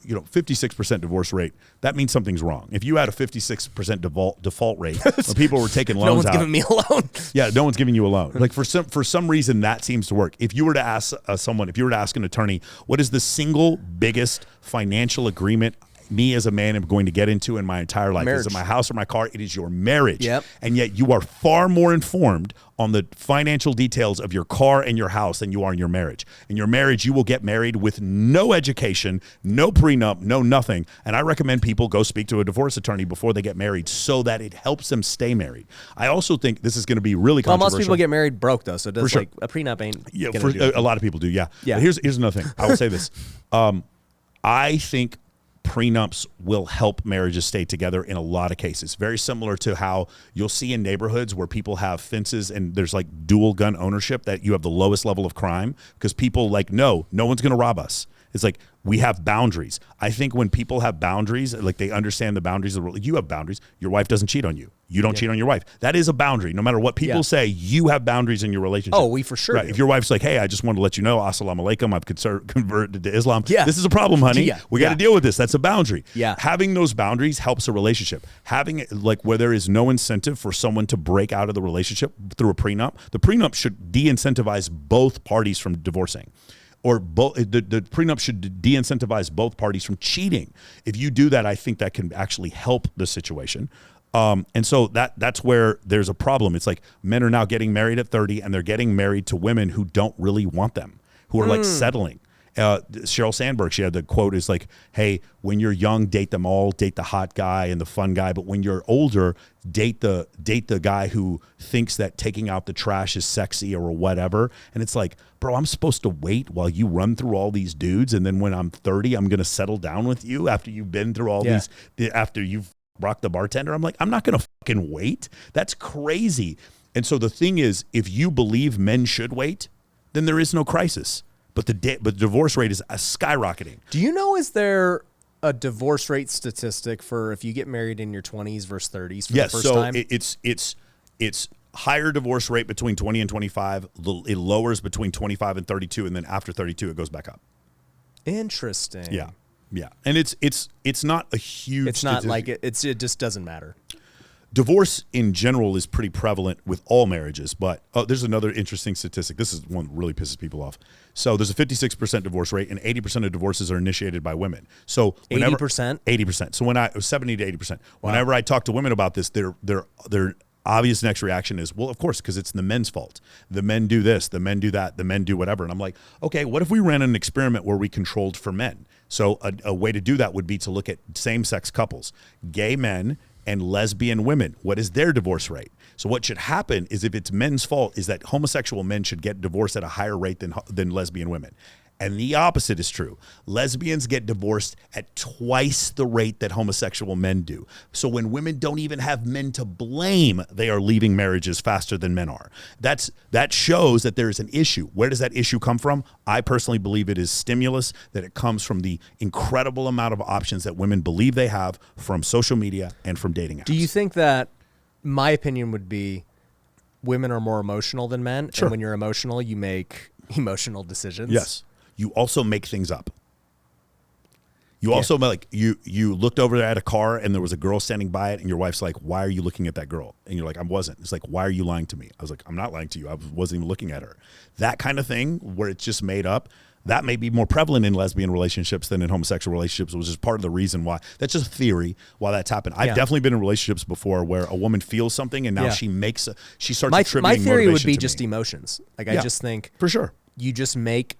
56% divorce rate. That means something's wrong. If you had a 56% default rate, where people were taking loans out, no one's giving me a loan. Yeah, no one's giving you a loan. Like for some reason that seems to work. If you were to ask if you were to ask an attorney, what is the single biggest financial agreement me as a man am going to get into in my entire life? Marriage. Is it my house or my car? It is your marriage. Yep. And yet you are far more informed on the financial details of your car and your house than you are in your marriage. In your marriage, you will get married with no education, no prenup, no nothing. And I recommend people go speak to a divorce attorney before they get married so that it helps them stay married. I also think this is going to be really controversial. Most people get married broke though, so it does sure. like a prenup ain't. Yeah, a lot of people do. Yeah. But here's another thing. I will say this. I think prenups will help marriages stay together in a lot of cases. Very similar to how you'll see in neighborhoods where people have fences and there's like dual gun ownership, that you have the lowest level of crime because people like, no one's going to rob us. It's like we have boundaries. I think when people have boundaries, like they understand the boundaries of the world. You have boundaries. Your wife doesn't cheat on you. You don't cheat on your wife. That is a boundary. No matter what people say, you have boundaries in your relationship. Oh, we for sure do. If your wife's like, hey, I just wanted to let you know, assalamu alaikum, I've converted to Islam. This is a problem, honey. We got to deal with this. That's a boundary. Having those boundaries helps a relationship. Having it like where there is no incentive for someone to break out of the relationship through a prenup, the prenup should de-incentivize both parties from divorcing. Or the prenup should de-incentivize both parties from cheating. If you do that, I think that can actually help the situation. And so that's where there's a problem. It's like men are now getting married at 30 and they're getting married to women who don't really want them, who are like settling. Sheryl Sandberg, she had the quote is like, hey, when you're young, date them all, date the hot guy and the fun guy. But when you're older, date the guy who thinks that taking out the trash is sexy or whatever. And it's like, bro, I'm supposed to wait while you run through all these dudes. And then when I'm 30, I'm going to settle down with you after you've been through all these, after you've rocked the bartender. I'm like, I'm not going to fucking wait. That's crazy. And so the thing is, if you believe men should wait, then there is no crisis. But the divorce rate is skyrocketing. Do you know, is there a divorce rate statistic for if you get married in your 20s versus 30s for the first time? Yes, so it's higher divorce rate between 20 and 25. It lowers between 25 and 32, and then after 32, it goes back up. Interesting. Yeah, and it's not a huge. It's not like it just doesn't matter. Divorce in general is pretty prevalent with all marriages, but there's another interesting statistic. This is one that really pisses people off. So there's a 56% divorce rate, and 80% of divorces are initiated by women. So 80%? 80%. So 70 to 80%. Whenever I talk to women about this, their obvious next reaction is, well, of course, because it's the men's fault. The men do this, the men do that, the men do whatever. And I'm like, okay, what if we ran an experiment where we controlled for men? So a way to do that would be to look at same-sex couples, gay men and lesbian women. What is their divorce rate? So what should happen is, if it's men's fault, is that homosexual men should get divorced at a higher rate than lesbian women. And the opposite is true. Lesbians get divorced at twice the rate that homosexual men do. So when women don't even have men to blame, they are leaving marriages faster than men are. That shows that there is an issue. Where does that issue come from? I personally believe it is stimulus, that it comes from the incredible amount of options that women believe they have from social media and from dating apps. Do you think that, my opinion would be, women are more emotional than men? Sure. And when you're emotional, you make emotional decisions? Yes. You also make things up. You also like you looked over at a car and there was a girl standing by it, and your wife's like, "Why are you looking at that girl?" And you're like, "I wasn't." It's like, "Why are you lying to me?" I was like, "I'm not lying to you. I wasn't even looking at her." That kind of thing, where it's just made up, that may be more prevalent in lesbian relationships than in homosexual relationships, which is part of the reason why. That's just theory why that's happened. I've definitely been in relationships before where a woman feels something and now she starts attributing my theory would be to just me. Emotions. Like I just think for sure you just make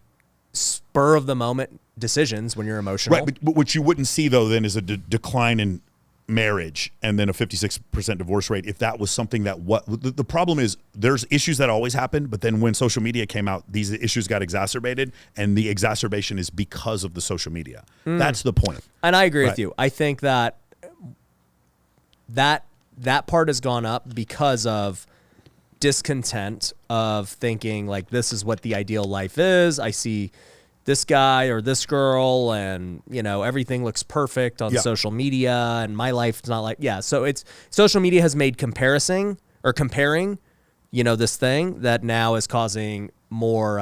spur of the moment decisions when you're emotional. Right, but what you wouldn't see though then is a decline in marriage and then a 56% divorce rate. If that was something that the problem is, there's issues that always happen, but then when social media came out, these issues got exacerbated, and the exacerbation is because of the social media. That's the point. And I agree with you. I think that part has gone up because of discontent of thinking like, this is what the ideal life is. I see this guy or this girl and, everything looks perfect on social media and my life's not like, so it's social media has made comparing, this thing that now is causing more,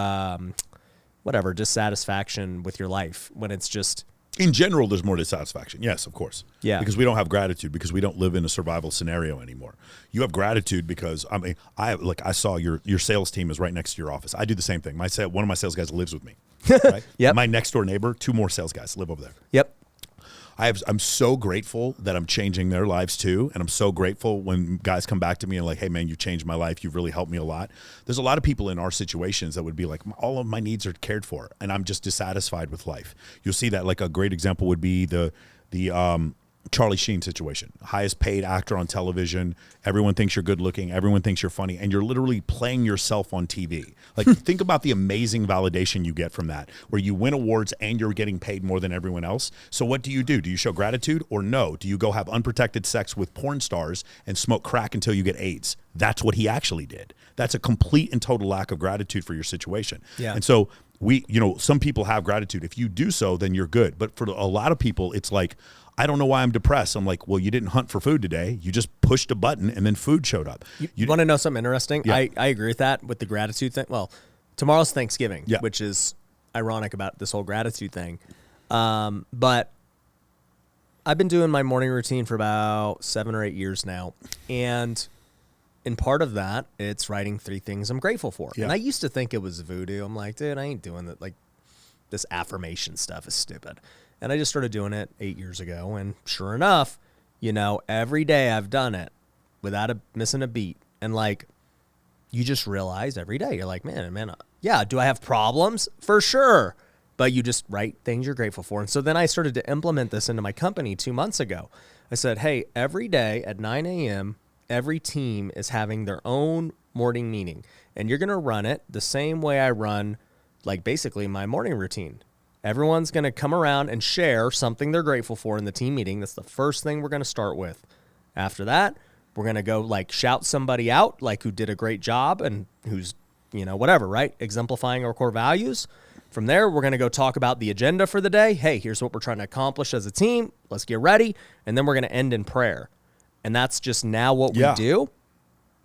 dissatisfaction with your life when it's just. In general, there's more dissatisfaction. Yes, of course. Yeah. Because we don't have gratitude, because we don't live in a survival scenario anymore. You have gratitude because, I saw your sales team is right next to your office. I do the same thing. One of my sales guys lives with me. Right? Yep. My next door neighbor, 2 more sales guys live over there. Yep. I'm so grateful that I'm changing their lives too. And I'm so grateful when guys come back to me and like, hey man, you've changed my life. You've really helped me a lot. There's a lot of people in our situations that would be like, all of my needs are cared for and I'm just dissatisfied with life. You'll see that, like a great example would be the Charlie Sheen situation, highest paid actor on television. Everyone thinks you're good looking. Everyone thinks you're funny. And you're literally playing yourself on TV. Like, think about the amazing validation you get from that, where you win awards and you're getting paid more than everyone else. So what do? Do you show gratitude or no? Do you go have unprotected sex with porn stars and smoke crack until you get AIDS? That's what he actually did. That's a complete and total lack of gratitude for your situation. Yeah. And so some people have gratitude. If you do so, then you're good. But for a lot of people, it's like, I don't know why I'm depressed. I'm like, well, you didn't hunt for food today. You just pushed a button and then food showed up. You want to know something interesting? Yeah. I agree with that, with the gratitude thing. Well, tomorrow's Thanksgiving, Yeah. which is ironic about this whole gratitude thing. But I've been doing my morning routine for about 7 or 8 years now. And in part of that, it's writing 3 things I'm grateful for. Yeah. And I used to think it was voodoo. I'm like, dude, I ain't doing that. Like, this affirmation stuff is stupid. And I just started doing it 8 years ago. And sure enough, every day I've done it without missing a beat. And like, you just realize every day, you're like, man, yeah, do I have problems? For sure. But you just write things you're grateful for. And so then I started to implement this into my company 2 months ago. I said, hey, every day at 9 a.m., every team is having their own morning meeting. And you're going to run it the same way I run, like, basically my morning routine. Everyone's going to come around and share something they're grateful for in the team meeting. That's the first thing we're going to start with. After that, we're going to go like shout somebody out, like who did a great job and who's, whatever, right? Exemplifying our core values. From there, we're going to go talk about the agenda for the day. Hey, here's what we're trying to accomplish as a team. Let's get ready. And then we're going to end in prayer. And that's just now what we do.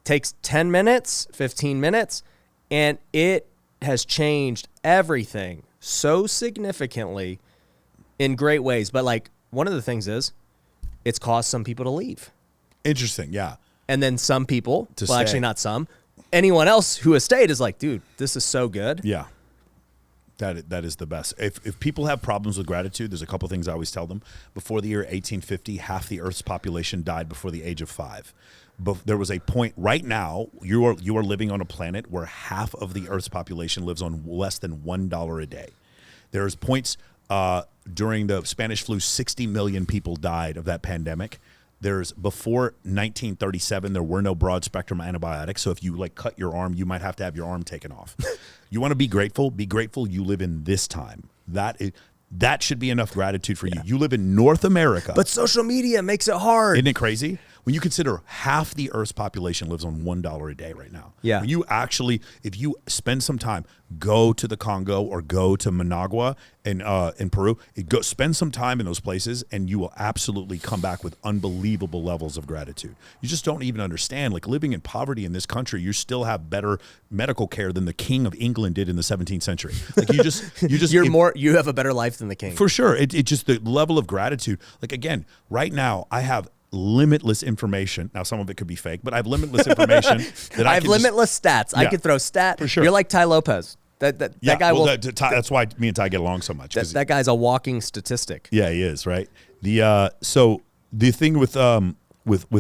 Takes 10 minutes, 15 minutes, and it has changed everything so significantly in great ways. But like, one of the things is it's caused some people to leave. Interesting. Yeah. And then some people, stay. Actually not some, anyone else who has stayed is like, dude, this is so good. Yeah. That is the best. If people have problems with gratitude, there's a couple things I always tell them. Before the year 1850, half the Earth's population died before the age of 5. But there was a point right now, you are living on a planet where half of the Earth's population lives on less than $1 a day. There's points during the Spanish flu, 60 million people died of that pandemic. Before 1937, there were no broad spectrum antibiotics. So if you like cut your arm, you might have to have your arm taken off. You want to be grateful? Be grateful you live in this time. That should be enough gratitude for you. You live in North America. But social media makes it hard. Isn't it crazy? When you consider half the Earth's population lives on $1 a day right now. Yeah. When you actually, if you spend some time, go to the Congo or go to Managua in Peru, spend some time in those places and you will absolutely come back with unbelievable levels of gratitude. You just don't even understand, like living in poverty in this country, you still have better medical care than the King of England did in the 17th century. Like you have a better life than the king. For sure. It just the level of gratitude. Like again, right now I have limitless information. Now, some of it could be fake, but I have limitless information that I have limitless stats. I could throw stat. For sure. You're like Ty Lopez. That guy will. That's why me and Ty get along so much. That guy's a walking statistic. Yeah, he is, right? So the thing with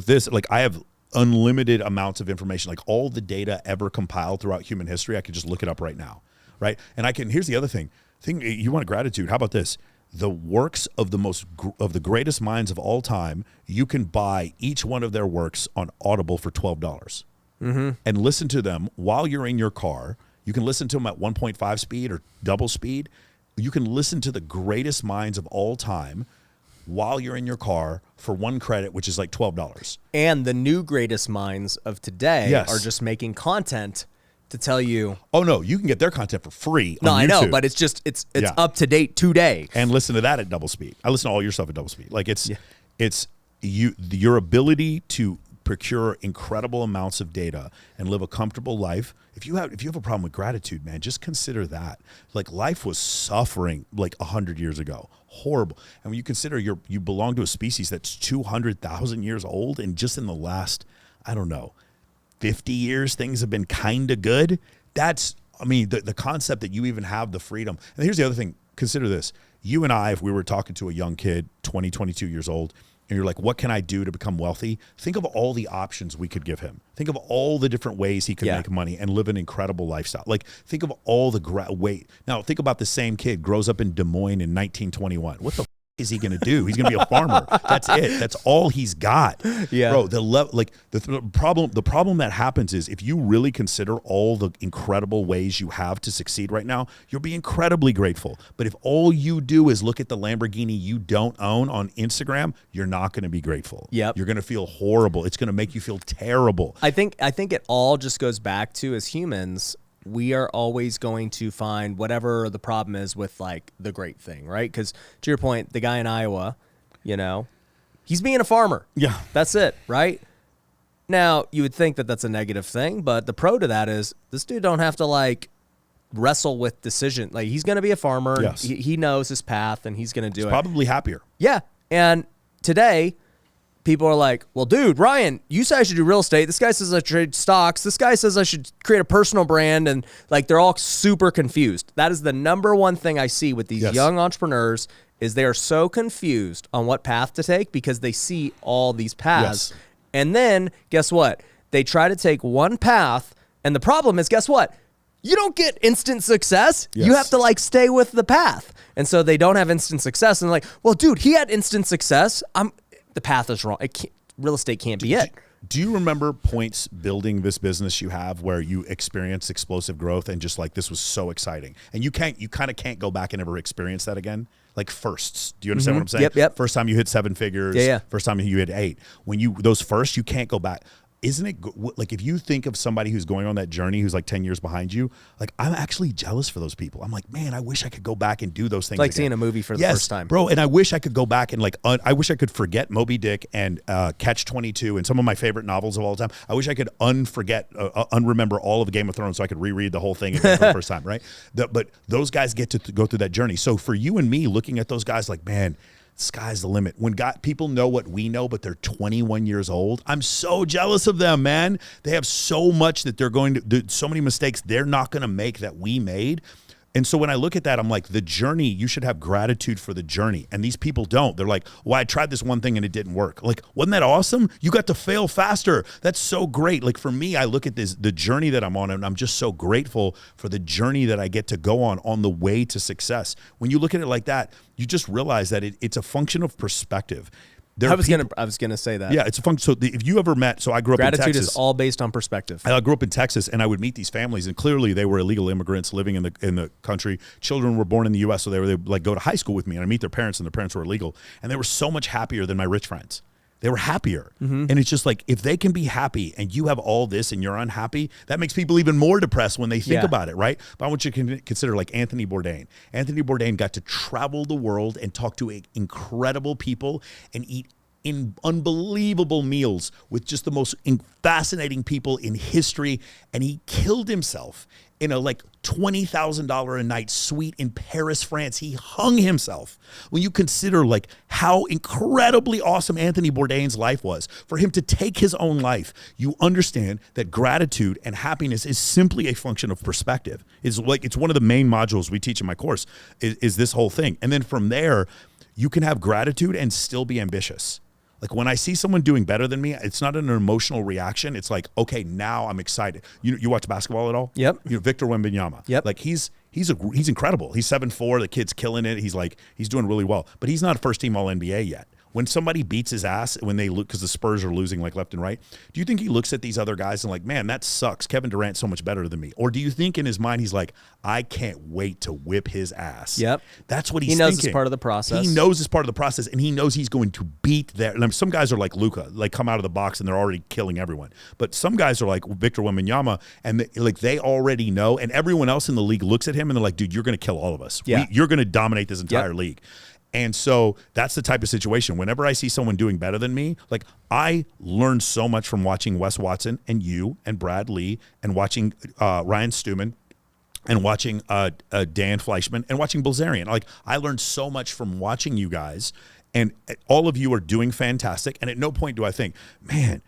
this, like I have unlimited amounts of information, like all the data ever compiled throughout human history. I could just look it up right now, right? And here's the other thing. You want gratitude? How about this? The works of the greatest minds of all time, you can buy each one of their works on Audible for $12 and listen to them while you're in your car. You can listen to them at 1.5 speed or double speed. You can listen to the greatest minds of all time while you're in your car for one credit, which is like $12. And the new greatest minds of today are just making content to tell you. Oh no, you can get their content for free. No, on I know, YouTube. but it's up to date today. And listen to that at double speed. I listen to all your stuff at double speed. Like it's your ability to procure incredible amounts of data and live a comfortable life. If you have a problem with gratitude, man, just consider that. Like life was suffering like 100 years ago. Horrible. And when you consider you belong to a species that's 200,000 years old, and just in the last, I don't know, 50 years, things have been kind of good. The concept that you even have the freedom. And here's the other thing. Consider this. You and I, if we were talking to a young kid, 20, 22 years old, and you're like, what can I do to become wealthy? Think of all the options we could give him. Think of all the different ways he could make money and live an incredible lifestyle. Like, think of all the Now, think about the same kid grows up in Des Moines in 1921. What the is he going to do? He's going to be a farmer. That's it. That's all he's got. Yeah. Bro, the problem that happens is if you really consider all the incredible ways you have to succeed right now, you'll be incredibly grateful. But if all you do is look at the Lamborghini you don't own on Instagram, you're not going to be grateful. Yep. You're going to feel horrible. It's going to make you feel terrible. I think it all just goes back to, as humans, we are always going to find whatever the problem is with like the great thing, right? Because to your point, the guy in Iowa, he's being a farmer. Yeah. That's it, right? Now, you would think that that's a negative thing, but the pro to that is this dude don't have to like wrestle with decision. Like he's going to be a farmer. Yes. He knows his path and he's going to do it. Probably happier. Yeah. And today, people are like, well, dude, Ryan, you said I should do real estate. This guy says I trade stocks. This guy says I should create a personal brand. And like, they're all super confused. That is the number one thing I see with these young entrepreneurs is they are so confused on what path to take because they see all these paths. Yes. And then guess what? They try to take one path. And the problem is, guess what? You don't get instant success. Yes. You have to like stay with the path. And so they don't have instant success. And they're like, well, dude, he had instant success. The path is wrong. Real estate can't be it. Do you remember points building this business you have where you experienced explosive growth and just like this was so exciting? And you kind of can't go back and ever experience that again? Like firsts. Do you understand what I'm saying? Yep. First time you hit 7 figures. Yeah. First time you hit 8. Those first, you can't go back. Isn't it like if you think of somebody who's going on that journey who's like 10 years behind you, like I'm actually jealous for those people. I'm like, man, I wish I could go back and do those things. It's like again. seeing a movie for the first time. Bro, and I wish I could go back and like I wish I could forget Moby Dick and Catch 22 and some of my favorite novels of all time. I wish I could unremember all of Game of Thrones so I could reread the whole thing again for the first time, right? But those guys get to go through that journey. So for you and me looking at those guys like, man, sky's the limit. When people know what we know, but they're 21 years old, I'm so jealous of them, man. They have so much that they're going to do, so many mistakes they're not going to make that we made. And so when I look at that, I'm like, the journey, you should have gratitude for the journey. And these people don't. They're like, well, I tried this one thing and it didn't work. Like, wasn't that awesome? You got to fail faster. That's so great. Like for me, I look at the journey that I'm on and I'm just so grateful for the journey that I get to go on the way to success. When you look at it like that, you just realize that it's a function of perspective. I was gonna say that. Yeah, it's a function. So if you ever met, so I grew up in Texas. Gratitude is all based on perspective. I grew up in Texas, and I would meet these families, and clearly they were illegal immigrants living in the country. Children were born in the U.S., so they would like go to high school with me, and I meet their parents, and their parents were illegal, and they were so much happier than my rich friends. They were happier. Mm-hmm. And it's just like, if they can be happy and you have all this and you're unhappy, that makes people even more depressed when they think about it, right? But I want you to consider like Anthony Bourdain. Anthony Bourdain got to travel the world and talk to incredible people and eat in unbelievable meals with just the most fascinating people in history. And he killed himself in a like $20,000 a night suite in Paris, France. He hung himself. When you consider like how incredibly awesome Anthony Bourdain's life was, for him to take his own life, you understand that gratitude and happiness is simply a function of perspective. It's one of the main modules we teach in my course is this whole thing. And then from there, you can have gratitude and still be ambitious. Like when I see someone doing better than me, it's not an emotional reaction. It's like, okay, now I'm excited. You watch basketball at all? Yep. Victor Wembanyama. Yep. Like he's incredible. He's 7'4". The kid's killing it. He's doing really well. But he's not a first team All NBA yet. When somebody beats his ass, when they look, because the Spurs are losing like left and right, do you think he looks at these other guys and like, man, that sucks. Kevin Durant's so much better than me. Or do you think in his mind he's like, I can't wait to whip his ass? Yep. That's what he's thinking. He knows it's part of the process. He knows it's part of the process, and he knows he's going to beat their. Some guys are like Luka, like come out of the box and they're already killing everyone. But some guys are like Victor Wembanyama, and they already know, and everyone else in the league looks at him and they're like, dude, you're going to kill all of us. Yeah. You're going to dominate this entire league. And so that's the type of situation. Whenever I see someone doing better than me, like I learned so much from watching Wes Watson and you and Brad Lee and watching Ryan Stewman and watching Dan Fleischman and watching Bilzerian. Like I learned so much from watching you guys, and all of you are doing fantastic. And at no point do I think, man,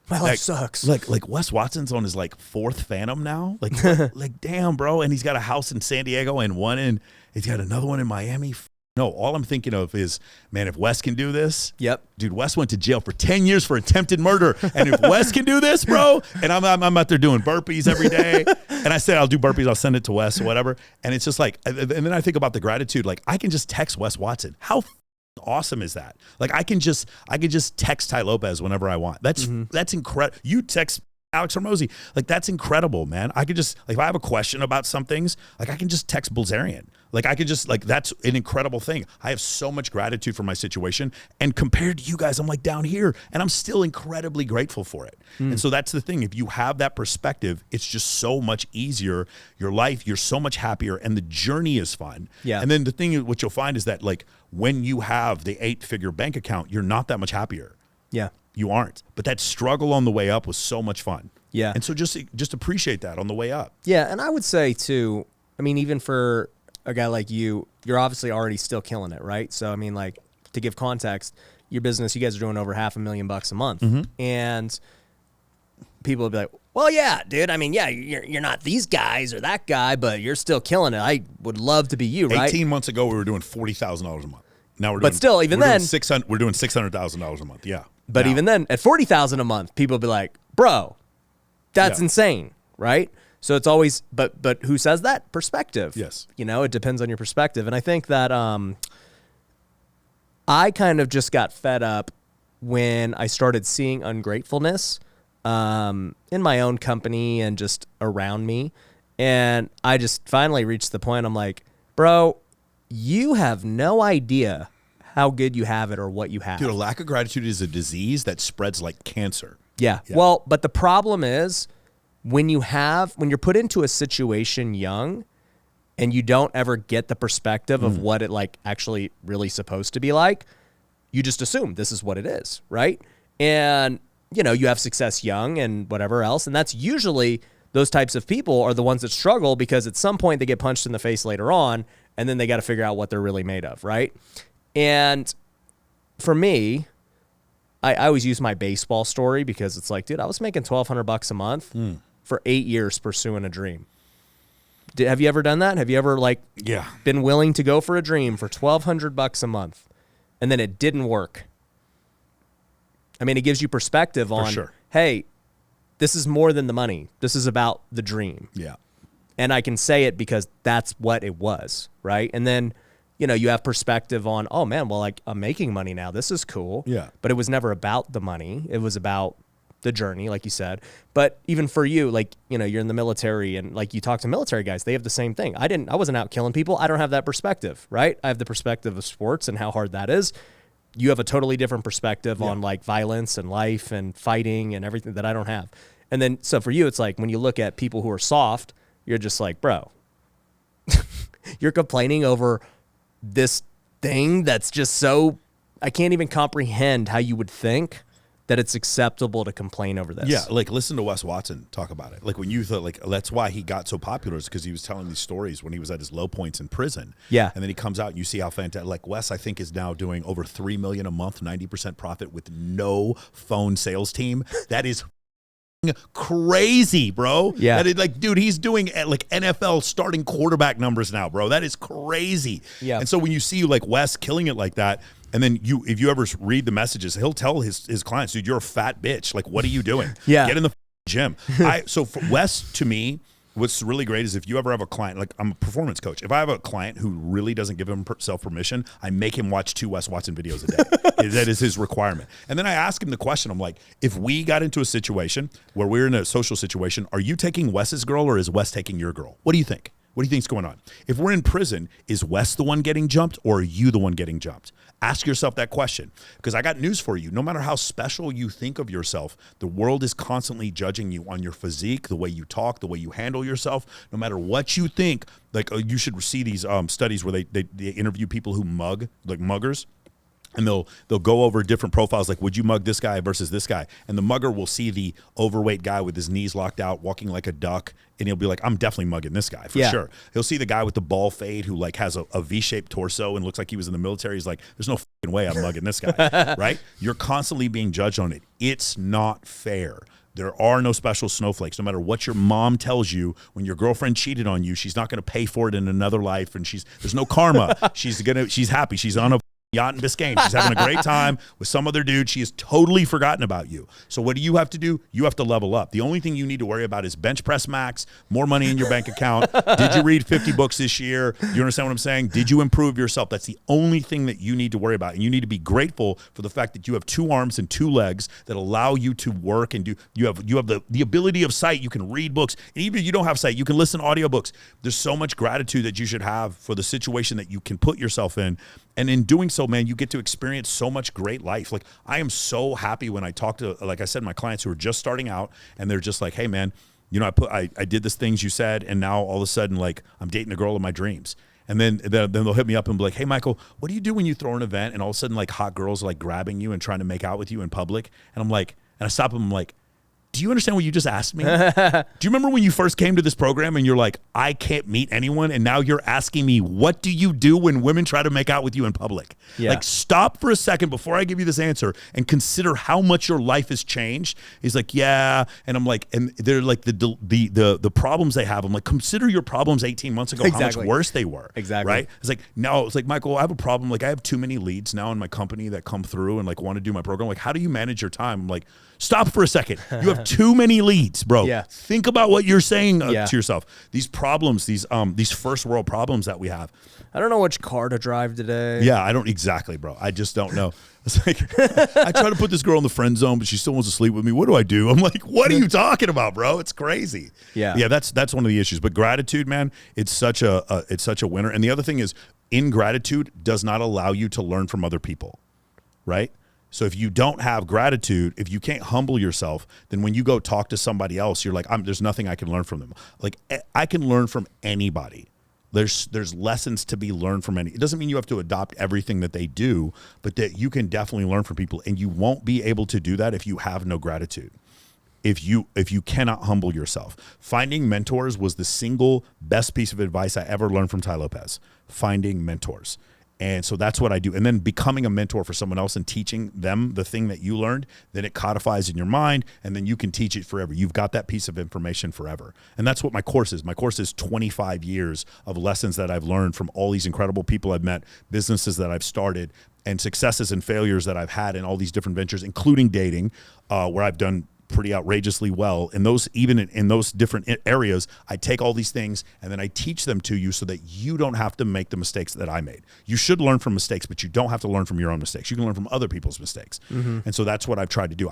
my life sucks. Like Wes Watson's on his like 4th Phantom now. Like damn, bro. And he's got a house in San Diego and he's got another one in Miami. No, all I'm thinking of is, man, if Wes can do this, dude, Wes went to jail for 10 years for attempted murder. And if Wes can do this, bro, and I'm out there doing burpees every day, and I said I'll do burpees, I'll send it to Wes or whatever. And it's just like, and then I think about the gratitude, like I can just text Wes Watson. How awesome is that? Like I can just text Ty Lopez whenever I want. That's incredible. You text Alex Hormozy, like that's incredible, man. I could just like if I have a question about some things, like I can just text Bilzerian. Like I could just like that's an incredible thing. I have so much gratitude for my situation, and compared to you guys, I'm like down here, and I'm still incredibly grateful for it. And so that's the thing. If you have that perspective, it's just so much easier. Your life, you're so much happier, and the journey is fun. Yeah. And then the thing, what you'll find is that like when you have the 8-figure bank account, you're not that much happier. Yeah. You aren't. But that struggle on the way up was so much fun. Yeah. And so just appreciate that on the way up. Yeah, and I would say too, I mean, even for a guy like you, you're obviously already still killing it, right? So I mean, like to give context, your business, you guys are doing over $500,000 a month. And people would be like, well, yeah, dude. I mean, yeah, you're not these guys or that guy, but you're still killing it. I would love to be you, right? 18 months ago, we were doing $40,000 a month. Now we're doing, but still, even then, we're doing $600,000 a month. Yeah. But now, even then, at $40,000 a month, people would be like, bro, that's insane, right? So it's always, but who says that? Perspective. Yes. You know, it depends on your perspective. And I think that I kind of just got fed up when I started seeing ungratefulness in my own company and just around me. And I just finally reached the point I'm like, bro, you have no idea how good you have it or what you have. dude, a lack of gratitude is a disease that spreads like cancer. Yeah. Well, but the problem is when you're put into a situation young and you don't ever get the perspective of what it like actually really supposed to be like, you just assume this is what it is, right? And you know, you have success young and whatever else, and that's usually those types of people are the ones that struggle because at some point they get punched in the face later on and then they got to figure out what they're really made of, right? And for me, I always use my baseball story because it's like, dude, I was making $1,200 a month for 8 years pursuing a dream. Have you ever done that? Have you ever been willing to go for a dream for $1,200 a month and then it didn't work? I mean, it gives you perspective on, hey, this is more than the money. This is about the dream. Yeah. And I can say it because that's what it was, right? And then, you know, you have perspective on, oh man, well, like I'm making money now. This is cool. Yeah. But it was never about the money. It was about the journey, like you said. But even for you, like, you know, you're in the military and like you talk to military guys, they have the same thing. I wasn't out killing people. I don't have that perspective, right? I have the perspective of sports and how hard that is. You have a totally different perspective on like violence and life and fighting and everything that I don't have. And then, so for you, it's like when you look at people who are soft, you're just like, bro, you're complaining over this thing that's just so, I can't even comprehend how you would think that it's acceptable to complain over this. Yeah, like listen to Wes Watson talk about it. Like when you thought, like that's why he got so popular is because he was telling these stories when he was at his low points in prison. Yeah. And then he comes out and you see how fantastic, like Wes, I think is now doing over $3 million a month, 90% profit with no phone sales team. That is crazy, bro. Yeah. That is like, dude, he's doing like NFL starting quarterback numbers now, bro. That is crazy. Yeah. And so when you see like Wes killing it like that, and then if you ever read the messages, he'll tell his clients, dude, you're a fat bitch. Like, what are you doing? Yeah. Get in the gym. So for Wes, to me, what's really great is if you ever have a client, like I'm a performance coach. If I have a client who really doesn't give himself permission, I make him watch 2 Wes Watson videos a day. That is his requirement. And then I ask him the question, I'm like, if we got into a situation where we're in a social situation, are you taking Wes's girl or is Wes taking your girl? What do you think? What do you think's going on? If we're in prison, is Wes the one getting jumped or are you the one getting jumped? Ask yourself that question, because I got news for you. No matter how special you think of yourself, the world is constantly judging you on your physique, the way you talk, the way you handle yourself. No matter what you think, like you should see these studies where they interview people who mug, like muggers. And they'll go over different profiles, like would you mug this guy versus this guy? And the mugger will see the overweight guy with his knees locked out, walking like a duck, and he'll be like, I'm definitely mugging this guy for sure. He'll see the guy with the ball fade who like has a V-shaped torso and looks like he was in the military. He's like, there's no fucking way I'm mugging this guy, right? You're constantly being judged on it. It's not fair. There are no special snowflakes. No matter what your mom tells you, when your girlfriend cheated on you, she's not going to pay for it in another life, and there's no karma. She's happy. She's on a yacht in Biscayne. She's having a great time with some other dude. She has totally forgotten about you. So what do you have to do? You have to level up. The only thing you need to worry about is bench press max, more money in your bank account. Did you read 50 books this year? You understand what I'm saying? Did you improve yourself? That's the only thing that you need to worry about. And you need to be grateful for the fact that you have 2 arms and 2 legs that allow you to work and do. You have the ability of sight. You can read books. And even if you don't have sight, you can listen to audiobooks. There's so much gratitude that you should have for the situation that you can put yourself in. And in doing so, man, you get to experience so much great life. Like, I am so happy when I talk to, like I said, my clients who are just starting out, and they're just like, hey, man, you know, I did this things you said, and now all of a sudden, like, I'm dating the girl of my dreams. And then they'll hit me up and be like, hey, Michael, what do you do when you throw an event and all of a sudden, like, hot girls are, like, grabbing you and trying to make out with you in public? And I'm like, and I stop them, I'm like, do you understand what you just asked me? Do you remember when you first came to this program and you're like, I can't meet anyone, and now you're asking me, what do you do when women try to make out with you in public? Yeah. Like, stop for a second before I give you this answer and consider how much your life has changed. He's like, yeah. And I'm like, and they're like the problems they have. I'm like, consider your problems 18 months ago, how much worse they were. Exactly. Right? It's like, no, it's like, Michael, I have a problem. Like, I have too many leads now in my company that come through and like want to do my program. Like, how do you manage your time? I'm like, stop for a second. You have too many leads, bro. Yeah. Think about what you're saying to yourself. These problems, these first world problems that we have. I don't know which car to drive today. Yeah, I don't exactly, bro. I just don't know. It's like, I try to put this girl in the friend zone, but she still wants to sleep with me. What do I do? I'm like, what are you talking about, bro? It's crazy. Yeah. That's one of the issues. But gratitude, man, it's such a winner. And the other thing is, ingratitude does not allow you to learn from other people, right? So if you don't have gratitude, if you can't humble yourself, then when you go talk to somebody else, you're like, there's nothing I can learn from them. Like, I can learn from anybody. There's lessons to be learned from any. It doesn't mean you have to adopt everything that they do, but that you can definitely learn from people, and you won't be able to do that if you have no gratitude. If you cannot humble yourself. Finding mentors was the single best piece of advice I ever learned from Tai Lopez. Finding mentors. And so that's what I do. And then becoming a mentor for someone else and teaching them the thing that you learned, then it codifies in your mind, and then you can teach it forever. You've got that piece of information forever. And that's what my course is. My course is 25 years of lessons that I've learned from all these incredible people I've met, businesses that I've started, and successes and failures that I've had in all these different ventures, including dating, where I've done pretty outrageously well. And those, even in those different areas, I take all these things and then I teach them to you so that you don't have to make the mistakes that I made. You should learn from mistakes, but you don't have to learn from your own mistakes. You can learn from other people's mistakes. Mm-hmm. And so that's what I've tried to do.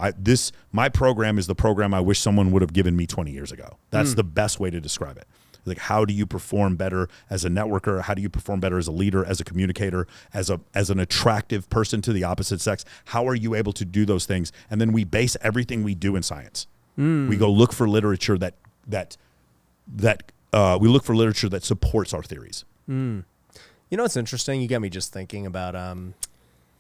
My program is the program I wish someone would have given me 20 years ago. That's the best way to describe it. Like, how do you perform better as a networker? How do you perform better as a leader, as a communicator, as an attractive person to the opposite sex? How are you able to do those things? And then we base everything we do in science. We go look for literature that we look for literature that supports our theories. You know what's interesting? You got me just thinking about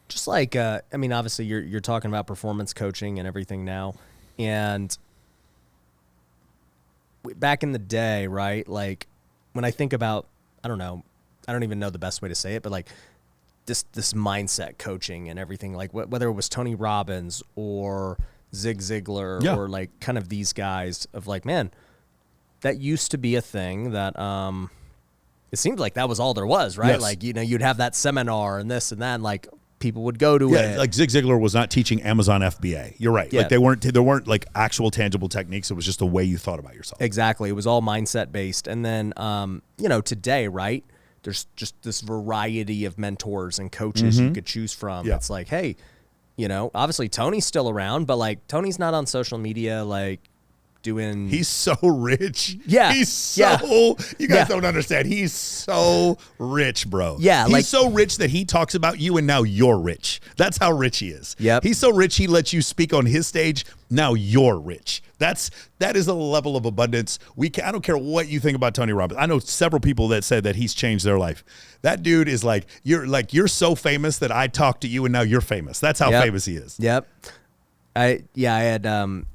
just like I mean, obviously you're talking about performance coaching and everything now, and back in the day, right? Like, when I think about, I don't even know the best way to say it, but like this mindset coaching and everything, like whether it was Tony Robbins or Zig Ziglar or like kind of these guys of like, man, that used to be a thing that it seemed like that was all there was, right? Yes. Like, you know, you'd have that seminar and this and that, and like people would go to it. Like Zig Ziglar was not teaching Amazon FBA. You're right. Yeah. Like there weren't like actual tangible techniques. It was just the way you thought about yourself. Exactly. It was all mindset based. And then, you know, today, right, there's just this variety of mentors and coaches you could choose from. Yeah. It's like, hey, you know, obviously Tony's still around, but like Tony's not on social media, like doing. He's so rich. Yeah. He's so, you guys don't understand. He's so rich, bro. Yeah. He's like, so rich that he talks about you and now you're rich. That's how rich he is. Yep. He's so rich he lets you speak on his stage. Now you're rich. That is a level of abundance. I don't care what you think about Tony Robbins. I know several people that said that he's changed their life. That dude is like you're so famous that I talked to you and now you're famous. That's how famous he is. Yep. I had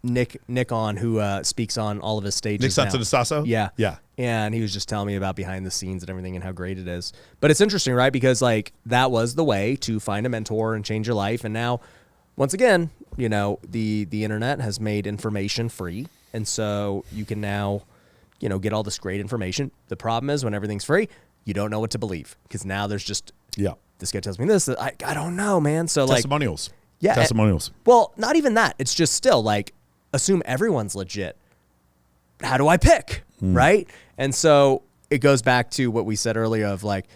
Nick on, who speaks on all of his stages. Nick Santonasasso? Yeah. Yeah. And he was just telling me about behind the scenes and everything and how great it is. But it's interesting, right? Because like that was the way to find a mentor and change your life. And now, once again, you know, the internet has made information free. And so you can now, you know, get all this great information. The problem is when everything's free, you don't know what to believe, because now there's this guy tells me this. I don't know, man. So like Testimonials. Yeah. Testimonials. Well, not even that. It's just still like assume everyone's legit. How do I pick? Right? And so it goes back to what we said earlier of like,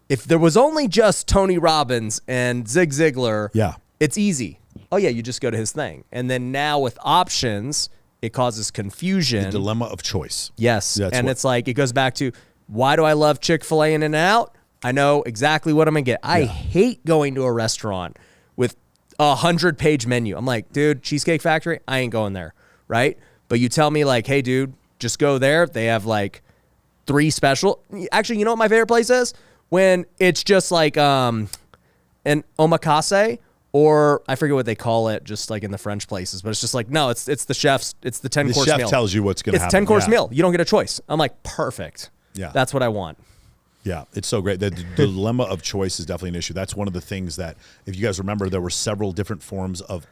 if there was only just Tony Robbins and Zig Ziglar, it's easy. Oh yeah, you just go to his thing. And then now with options, it causes confusion. The dilemma of choice. Yes. And it's like, it goes back to, why do I love Chick-fil-A and In-N-Out? I know exactly what I'm going to get. I hate going to a restaurant with a 100-page menu. I'm like, dude, Cheesecake Factory, I ain't going there, right? But you tell me like, hey, dude, just go there. They have like 3 special. Actually, you know what my favorite place is? When it's just like an omakase, or I forget what they call it, just like in the French places, but it's just like, no, it's the chef's, it's the 10-course meal. The chef tells you what's going to happen. It's 10-course meal. You don't get a choice. I'm like, perfect. Yeah. That's what I want. Yeah, it's so great. The dilemma of choice is definitely an issue. That's one of the things that, if you guys remember, there were several different forms of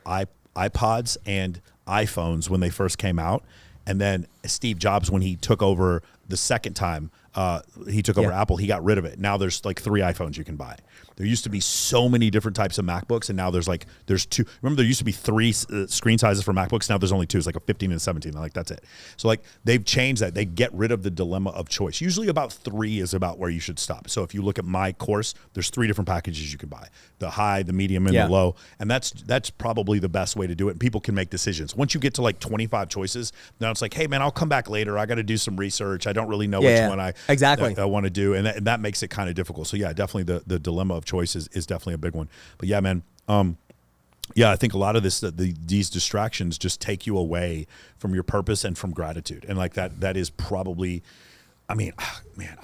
iPods and iPhones when they first came out. And then Steve Jobs, when he took over the second time, he took over Apple, he got rid of it. Now there's like 3 iPhones you can buy. There used to be so many different types of MacBooks, and now there's 2. Remember, there used to be 3 screen sizes for MacBooks. Now there's only 2. It's like a 15 and a 17. Like, that's it. So like they've changed that. They get rid of the dilemma of choice. Usually about 3 is about where you should stop. So if you look at my course, there's 3 different packages you can buy: the high, the medium, and the low. And that's probably the best way to do it. And people can make decisions. Once you get to like 25 choices, now it's like, hey man, I'll come back later. I got to do some research. I don't really know which one I want to do, and that makes it kind of difficult. So yeah, definitely the dilemma of choice is definitely a big one. But yeah, man, I think a lot of these distractions just take you away from your purpose and from gratitude, and like that is probably, I mean, man,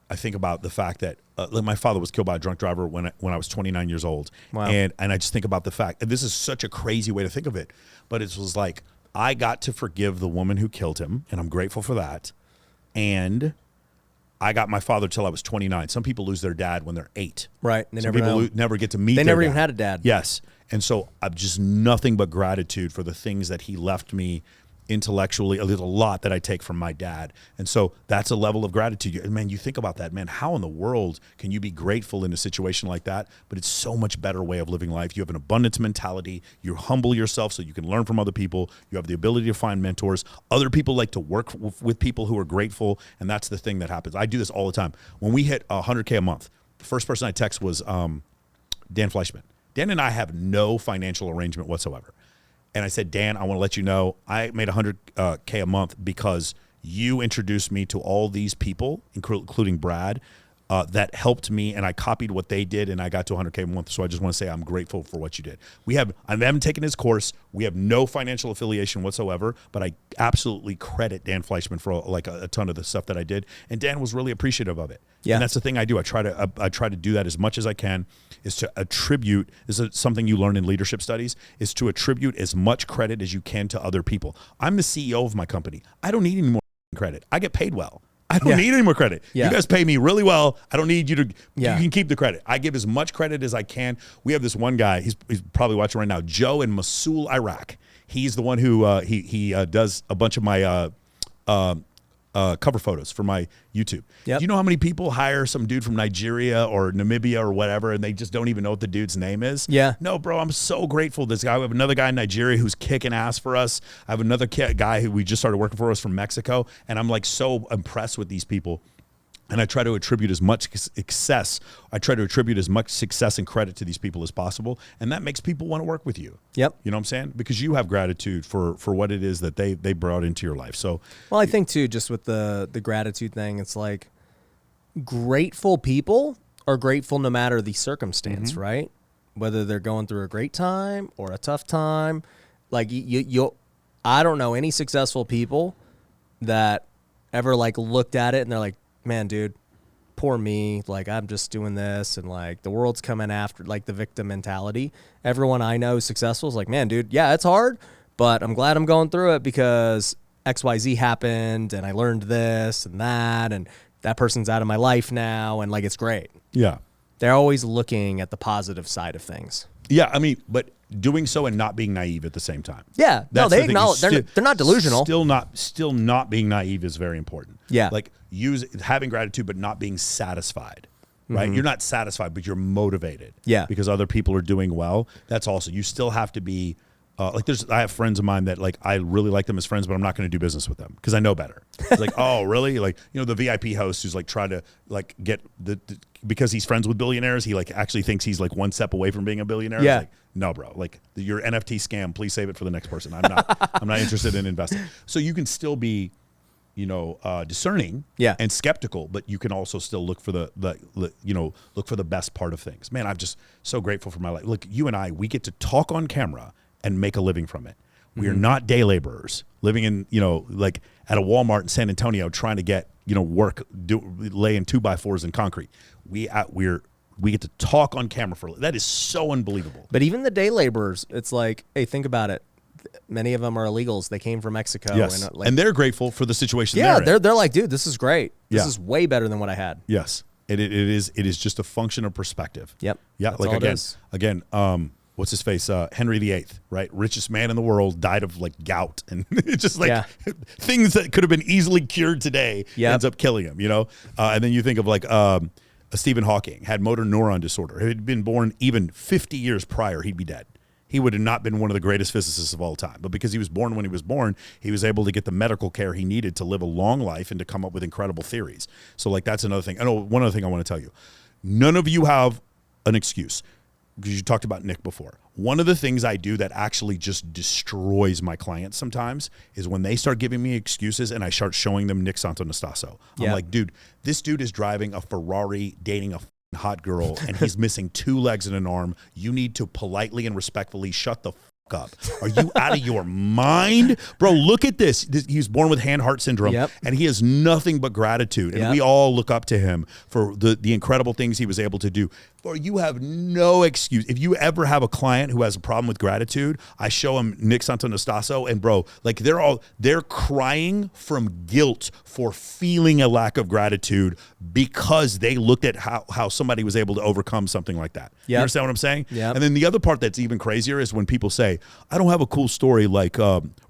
I think about the fact that like my father was killed by a drunk driver when I was 29 years old. Wow. And I just think about the fact, and this is such a crazy way to think of it, but it was like, I got to forgive the woman who killed him, and I'm grateful for that. And I got my father till I was 29. Some people lose their dad when they're 8. Right. Some people never get to meet their dad. They never even had a dad. Yes. And so I'm just nothing but gratitude for the things that he left me intellectually, a lot that I take from my dad. And so that's a level of gratitude. Man, you think about that, man, how in the world can you be grateful in a situation like that? But it's so much better way of living life. You have an abundance mentality. You humble yourself so you can learn from other people. You have the ability to find mentors. Other people like to work with people who are grateful. And that's the thing that happens. I do this all the time. When we hit 100K a month, the first person I text was Dan Fleischman. Dan and I have no financial arrangement whatsoever. And I said, Dan, I want to let you know I made 100K a month because you introduced me to all these people, including Brad, that helped me, and I copied what they did, and I got to 100K a month. So I just want to say I'm grateful for what you did. I haven't taken his course. We have no financial affiliation whatsoever, but I absolutely credit Dan Fleischman for like a ton of the stuff that I did, and Dan was really appreciative of it. Yeah. And that's the thing I do. I try to do that as much as I can, is to attribute, this is something you learn in leadership studies, is to attribute as much credit as you can to other people. I'm the CEO of my company. I don't need any more credit. I get paid well. I don't need any more credit. You guys pay me really well. I don't need you to, you can keep the credit. I give as much credit as I can. We have this one guy, he's probably watching right now, Joe in Mosul, Iraq. He's the one who, he does a bunch of my cover photos for my YouTube. Yep. Do you know how many people hire some dude from Nigeria or Namibia or whatever, and they just don't even know what the dude's name is? Yeah. No, bro, I'm so grateful. This guy, we have another guy in Nigeria who's kicking ass for us. I have another guy who we just started working for us from Mexico, and I'm like so impressed with these people. And I try to attribute as much success. I try to attribute as much success and credit to these people as possible, and that makes people want to work with you. Yep. You know what I'm saying? Because you have gratitude for what it is that they brought into your life. So, well, I think too, just with the gratitude thing, it's like grateful people are grateful no matter the circumstance, right? Whether they're going through a great time or a tough time. Like I don't know any successful people that ever like looked at it and they're like, man, dude, poor me. Like, I'm just doing this, and like the world's coming after, like the victim mentality. Everyone I know is successful is like, man, dude, yeah, it's hard, but I'm glad I'm going through it because XYZ happened, and I learned this and that person's out of my life now, and like it's great. Yeah. They're always looking at the positive side of things. Yeah, I mean, but doing so and not being naive at the same time. Yeah, no, they acknowledge they're not delusional. Still not being naive is very important. Yeah, like having gratitude but not being satisfied. right? You're not satisfied, but you're motivated. Yeah. Because other people are doing well. That's also, you still have to be, I have friends of mine that like, I really like them as friends, but I'm not going to do business with them because I know better. It's like, oh, really? Like, the VIP host who's like trying to like get because he's friends with billionaires, he like actually thinks he's like one step away from being a billionaire. Yeah. It's like, no, bro, like your NFT scam, please save it for the next person. I'm not interested in investing. So you can still be, discerning and skeptical, but you can also still look for look for the best part of things. Man, I'm just so grateful for my life. Look, you and I, we get to talk on camera and make a living from it. We are not day laborers living in, like at a Walmart in San Antonio trying to get, work, laying 2x4s in concrete. We get to talk on camera that is so unbelievable. But even the day laborers, it's like, hey, think about it. Many of them are illegals. They came from Mexico. Yes. And they're grateful for the situation. Yeah, they're like, dude, this is great. This is way better than what I had. Yes. It is just a function of perspective. Yep. Yeah. That's like again, what's his face? Henry VIII, right? Richest man in the world, died of like gout, and it's just like things that could have been easily cured today ends up killing him. And then you think of like Stephen Hawking had motor neuron disorder. If he'd been born even 50 years prior, he'd be dead. He would have not been one of the greatest physicists of all time. But because he was born when he was born, he was able to get the medical care he needed to live a long life and to come up with incredible theories. So like that's another thing. I know one other thing I want to tell you. None of you have an excuse because you talked about Nick before. One of the things I do that actually just destroys my clients sometimes is when they start giving me excuses and I start showing them Nick Santonastasso. I'm like, dude, this dude is driving a Ferrari, dating a hot girl, and he's missing 2 legs and an arm. You need to politely and respectfully shut the up. Are you out of your mind? Bro, look at this. He was born with hand-heart syndrome, and he has nothing but gratitude. And we all look up to him for the incredible things he was able to do. Bro, you have no excuse. If you ever have a client who has a problem with gratitude, I show him Nick Santonastasso, and bro, like they're crying from guilt for feeling a lack of gratitude because they looked at how somebody was able to overcome something like that. You understand what I'm saying? Yeah. And then the other part that's even crazier is when people say, I don't have a cool story like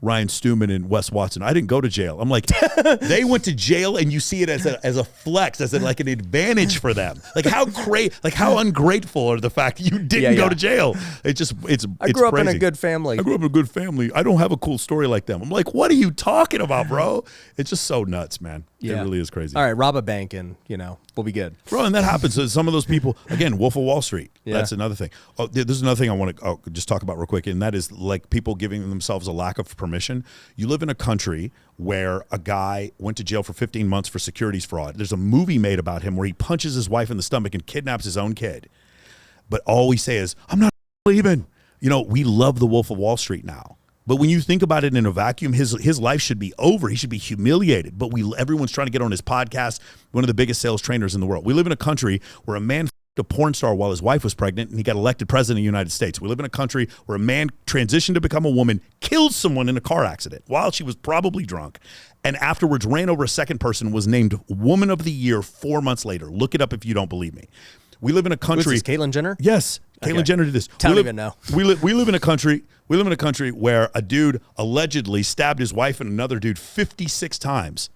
Ryan Stewman and Wes Watson. I didn't go to jail. I'm like, they went to jail, and you see it as a flex, as like an advantage for them. Like how ungrateful are the fact that you didn't go to jail. I grew up in a good family. I grew up in a good family. I don't have a cool story like them. I'm like, what are you talking about, bro? It's just so nuts, man. It really is crazy. All right, rob a bank and we'll be good, bro. And that happens. So some of those people, again, Wolf of Wall Street. That's another thing. Oh, there's another thing I want to just talk about real quick, and that is like people giving themselves a lack of permission. You live in a country where a guy went to jail for 15 months for securities fraud. There's a movie made about him where he punches his wife in the stomach and kidnaps his own kid. But all we say is, I'm not leaving. We love the Wolf of Wall Street now. But when you think about it in a vacuum, his life should be over. He should be humiliated. But everyone's trying to get on his podcast, one of the biggest sales trainers in the world. We live in a country where a man a porn star while his wife was pregnant, and he got elected president of the United States. We live in a country where a man transitioned to become a woman, killed someone in a car accident while she was probably drunk, and afterwards ran over a second person, was named Woman of the Year 4 months later. Look it up if you don't believe me. We live in a country. Who's this, Caitlyn Jenner? Yes, Caitlyn Jenner did this. Don't even know. We live in a country. We live in a country where a dude allegedly stabbed his wife and another dude 56 times.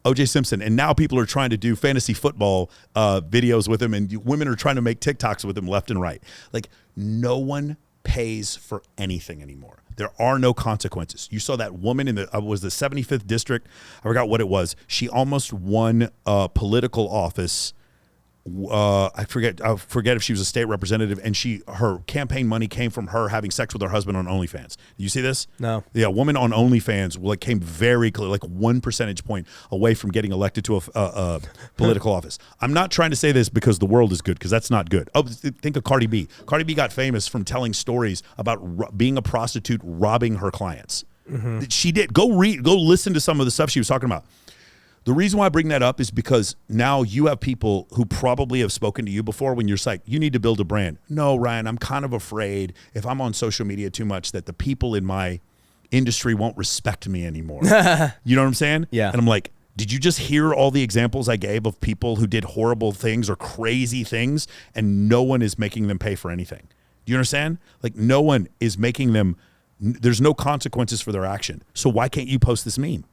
O.J. Simpson, and now people are trying to do fantasy football videos with him, and women are trying to make TikToks with him left and right. Like, no one pays for anything anymore. There are no consequences. You saw that woman in the 75th district. I forgot what it was. She almost won political office. I forget if she was a state representative, and her campaign money came from her having sex with her husband on OnlyFans. Did you see this? No. Yeah, a woman on OnlyFans came very close, like 1 percentage point away from getting elected to a political office. I'm not trying to say this because the world is good, because that's not good. Oh, think of Cardi B. Cardi B got famous from telling stories about being a prostitute, robbing her clients. Mm-hmm. She did. Go listen to some of the stuff she was talking about. The reason why I bring that up is because now you have people who probably have spoken to you before when you're like, you need to build a brand. No, Ryan, I'm kind of afraid if I'm on social media too much that the people in my industry won't respect me anymore. You know what I'm saying? Yeah. And I'm like, did you just hear all the examples I gave of people who did horrible things or crazy things and no one is making them pay for anything? Do you understand? Like, no one is making them there's no consequences for their action. So why can't you post this meme?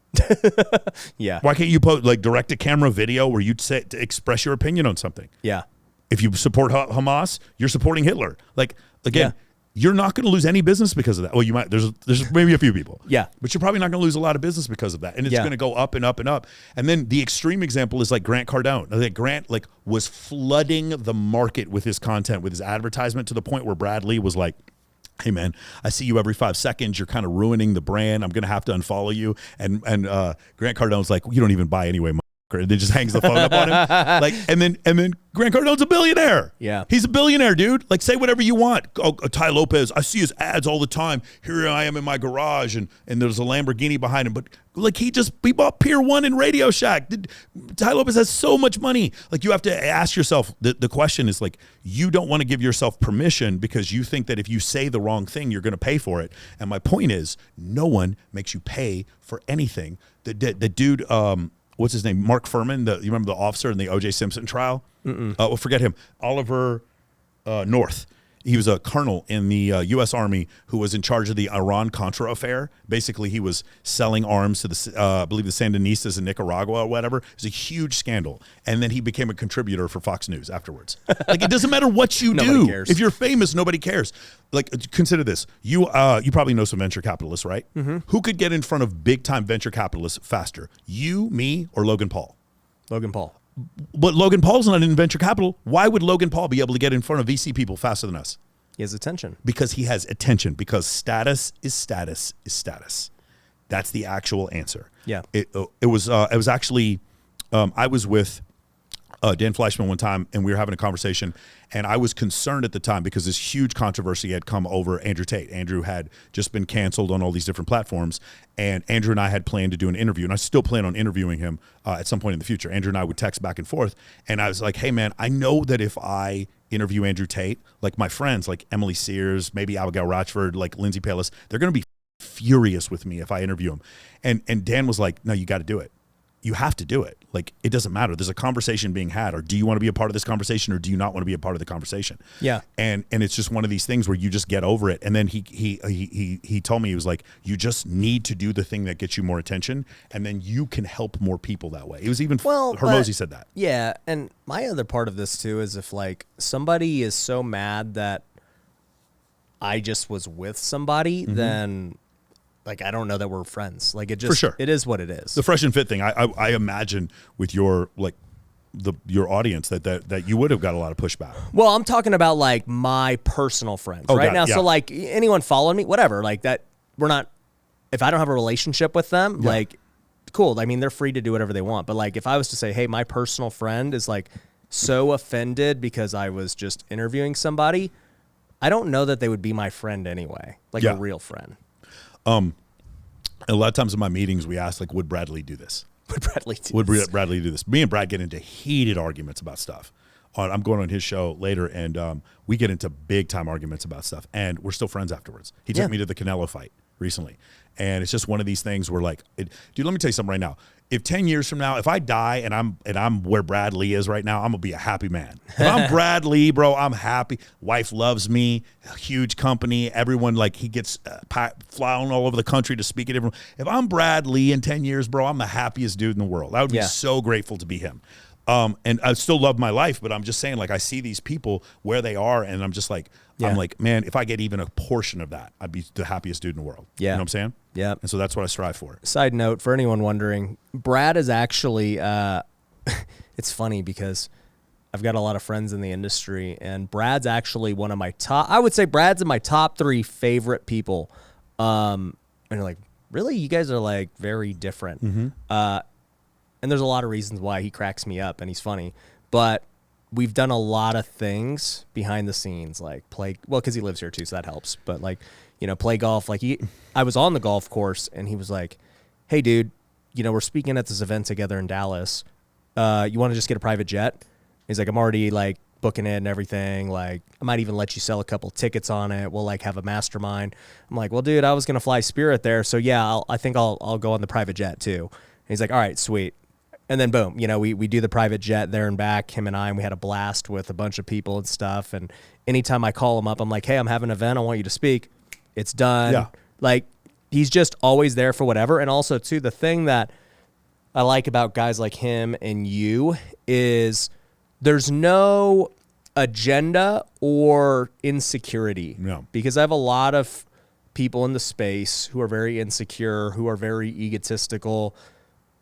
Yeah. Why can't you post like direct to camera video where you say to express your opinion on something? Yeah. If you support Hamas, you're supporting Hitler. Like, again, you're not going to lose any business because of that. Well, you might. There's maybe a few people. Yeah. But you're probably not going to lose a lot of business because of that. And it's going to go up and up and up. And then the extreme example is like Grant Cardone. Like Grant was flooding the market with his content, with his advertisement, to the point where Brad Lee was like, hey man, I see you every 5 seconds. You're kind of ruining the brand. I'm going to have to unfollow you. And Grant Cardone's like, you don't even buy anyway, and then just hangs the phone up on him. Like, and then Grant Cardone's a billionaire. Yeah. He's a billionaire, dude. Like, say whatever you want. Oh, Ty Lopez, I see his ads all the time. Here I am in my garage, and there's a Lamborghini behind him. But like, he bought Pier 1 and Radio Shack. Ty Lopez has so much money. Like, you have to ask yourself, the question is like, you don't want to give yourself permission because you think that if you say the wrong thing, you're going to pay for it. And my point is, no one makes you pay for anything. The dude, what's his name? Mark Furman. You remember the officer in the O.J. Simpson trial? Well, forget him. Oliver North. He was a colonel in the U.S. Army who was in charge of the Iran-Contra affair. Basically, he was selling arms to the, I believe, the Sandinistas in Nicaragua or whatever. It was a huge scandal. And then he became a contributor for Fox News afterwards. Like, it doesn't matter what you do. Cares. If you're famous, nobody cares. Like, consider this. You probably know some venture capitalists, right? Mm-hmm. Who could get in front of big-time venture capitalists faster? You, me, or Logan Paul? Logan Paul. But Logan Paul's not in venture capital. Why would Logan Paul be able to get in front of VC people faster than us? He has attention. Because he has attention. Because status is status is status. That's the actual answer. Yeah. It was actually, I was with Dan Fleischman one time, and we were having a conversation, and I was concerned at the time because this huge controversy had come over Andrew Tate. Andrew had just been canceled on all these different platforms, and Andrew and I had planned to do an interview, and I still plan on interviewing him at some point in the future. Andrew and I would text back and forth, and I was like, hey man, I know that if I interview Andrew Tate, like my friends, like Emily Sears, maybe Abigail Rochford, like Lindsay Palis, they're going to be furious with me if I interview him. And Dan was like, no, you got to do it. You have to do it. Like, it doesn't matter. There's a conversation being had, or do you want to be a part of this conversation, or do you not want to be a part of the conversation? Yeah. And it's just one of these things where you just get over it. And then he told me, he was like, you just need to do the thing that gets you more attention, and then you can help more people that way. It was even Hormozy said that. Yeah, and my other part of this too is if like somebody is so mad that I just was with somebody, then like, I don't know that we're friends. Like, it just, for sure, it is what it is. The fresh and fit thing. I imagine with your like your audience that you would have got a lot of pushback. Well, I'm talking about like my personal friends right now. Yeah. So like anyone following me, whatever, like that, we're not, if I don't have a relationship with them, like, cool. I mean, they're free to do whatever they want. But like, if I was to say, hey, my personal friend is like so offended because I was just interviewing somebody, I don't know that they would be my friend anyway, like a real friend. A lot of times in my meetings, we ask, like, would Bradley do this? Would Bradley do this? Me and Brad get into heated arguments about stuff. I'm going on his show later, and we get into big-time arguments about stuff, and we're still friends afterwards. He took me to the Canelo fight recently, and it's just one of these things where, like, dude, let me tell you something right now. If 10 years from now, if I die and I'm where Brad Lee is right now, I'm gonna be a happy man. If I'm Brad Lee, bro, I'm happy. Wife loves me. A huge company. Everyone, like, he gets flying all over the country to speak at everyone. If I'm Brad Lee in 10 years, bro, I'm the happiest dude in the world. I would be so grateful to be him. And I still love my life, but I'm just saying, like, I see these people where they are, and I'm just like, I'm like, man, if I get even a portion of that, I'd be the happiest dude in the world. Yeah. You know what I'm saying? Yeah. And so that's what I strive for. Side note, for anyone wondering, Brad is actually, it's funny because I've got a lot of friends in the industry, and Brad's actually one of my top, I would say Brad's in my top 3 favorite people. And you're like, really? You guys are like very different. And there's a lot of reasons why he cracks me up and he's funny, but we've done a lot of things behind the scenes, like because he lives here too, so that helps. But like, you know, play golf. Like I was on the golf course and he was like, hey dude, you know, we're speaking at this event together in Dallas. You want to just get a private jet? He's like, I'm already like booking it and everything. Like, I might even let you sell a couple tickets on it. We'll like have a mastermind. I'm like, well, dude, I was going to fly Spirit there. So yeah, I think I'll go on the private jet too. And he's like, all right, sweet. And then boom, you know, we do the private jet there and back, him and I, and we had a blast with a bunch of people and stuff. And anytime I call him up, I'm like, hey, I'm having an event. I want you to speak. It's done. Like, he's just always there for whatever. And also, too, the thing that I like about guys like him and you is there's no agenda or insecurity. No. Because I have a lot of people in the space who are very insecure, who are very egotistical,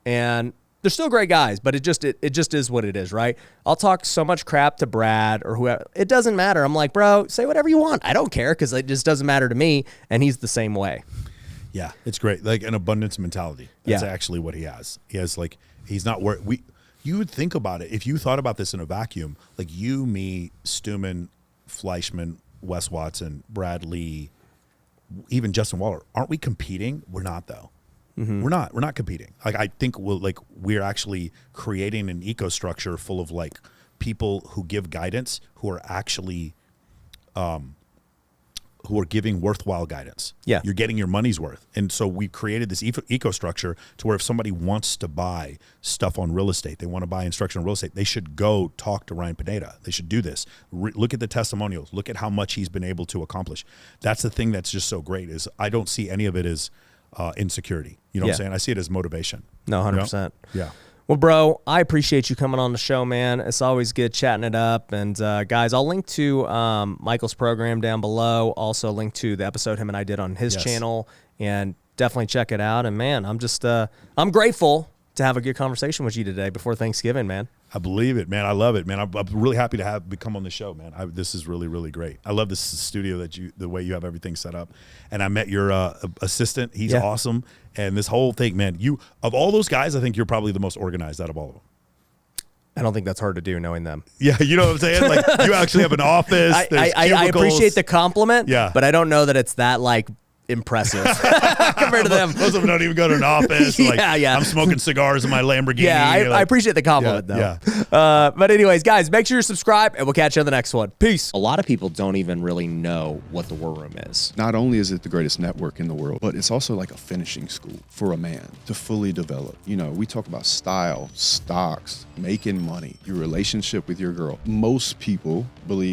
and they're still great guys, but it just is what it is, right? I'll talk so much crap to Brad or whoever. It doesn't matter. I'm like, bro, say whatever you want. I don't care because it just doesn't matter to me, and he's the same way. Yeah, it's great. Like an abundance mentality. That's Yeah. actually what he has. He has like, he's not worried. You would think about it. If you thought about this in a vacuum, like you, me, Stuman, Fleischman, Wes Watson, Brad Lee, even Justin Waller, aren't we competing? We're not though. Mm-hmm. We're not competing. Like I think we're actually creating an ecostructure full of like people who give guidance, who are actually who are giving worthwhile guidance. Yeah. You're getting your money's worth. And so we've created this ecostructure to where if somebody wants to buy stuff on real estate, they want to buy instruction on real estate, they should go talk to Ryan Pineda. They should do this. Look at the testimonials. Look at how much he's been able to accomplish. That's the thing that's just so great is I don't see any of it as insecurity. You know what I'm saying? I see it as motivation. No, 100%. Yeah. Well, bro, I appreciate you coming on the show, man. It's always good chatting it up. And guys, I'll link to Michael's program down below. Also link to the episode him and I did on his channel. And definitely check it out. And, man, I'm just I'm grateful to have a good conversation with you today before Thanksgiving, man. I believe it, man. I love it, man. I'm really happy to become on the show, man. This is really, really great. I love this studio the way you have everything set up. And I met your assistant. He's awesome. And this whole thing, man, of all those guys, I think you're probably the most organized out of all of them. I don't think that's hard to do knowing them. Yeah, you know what I'm saying? Like you actually have an office. I appreciate the compliment, yeah, but I don't know that it's that like impressive compared to them. Most of them don't even go to an office. Like, I'm smoking cigars in my Lamborghini. Yeah, I appreciate the compliment, though. Yeah. But anyways, guys, make sure you subscribe, and we'll catch you on the next one. Peace. A lot of people don't even really know what the War Room is. Not only is it the greatest network in the world, but it's also like a finishing school for a man to fully develop. You know, we talk about style, stocks, making money, your relationship with your girl. Most people believe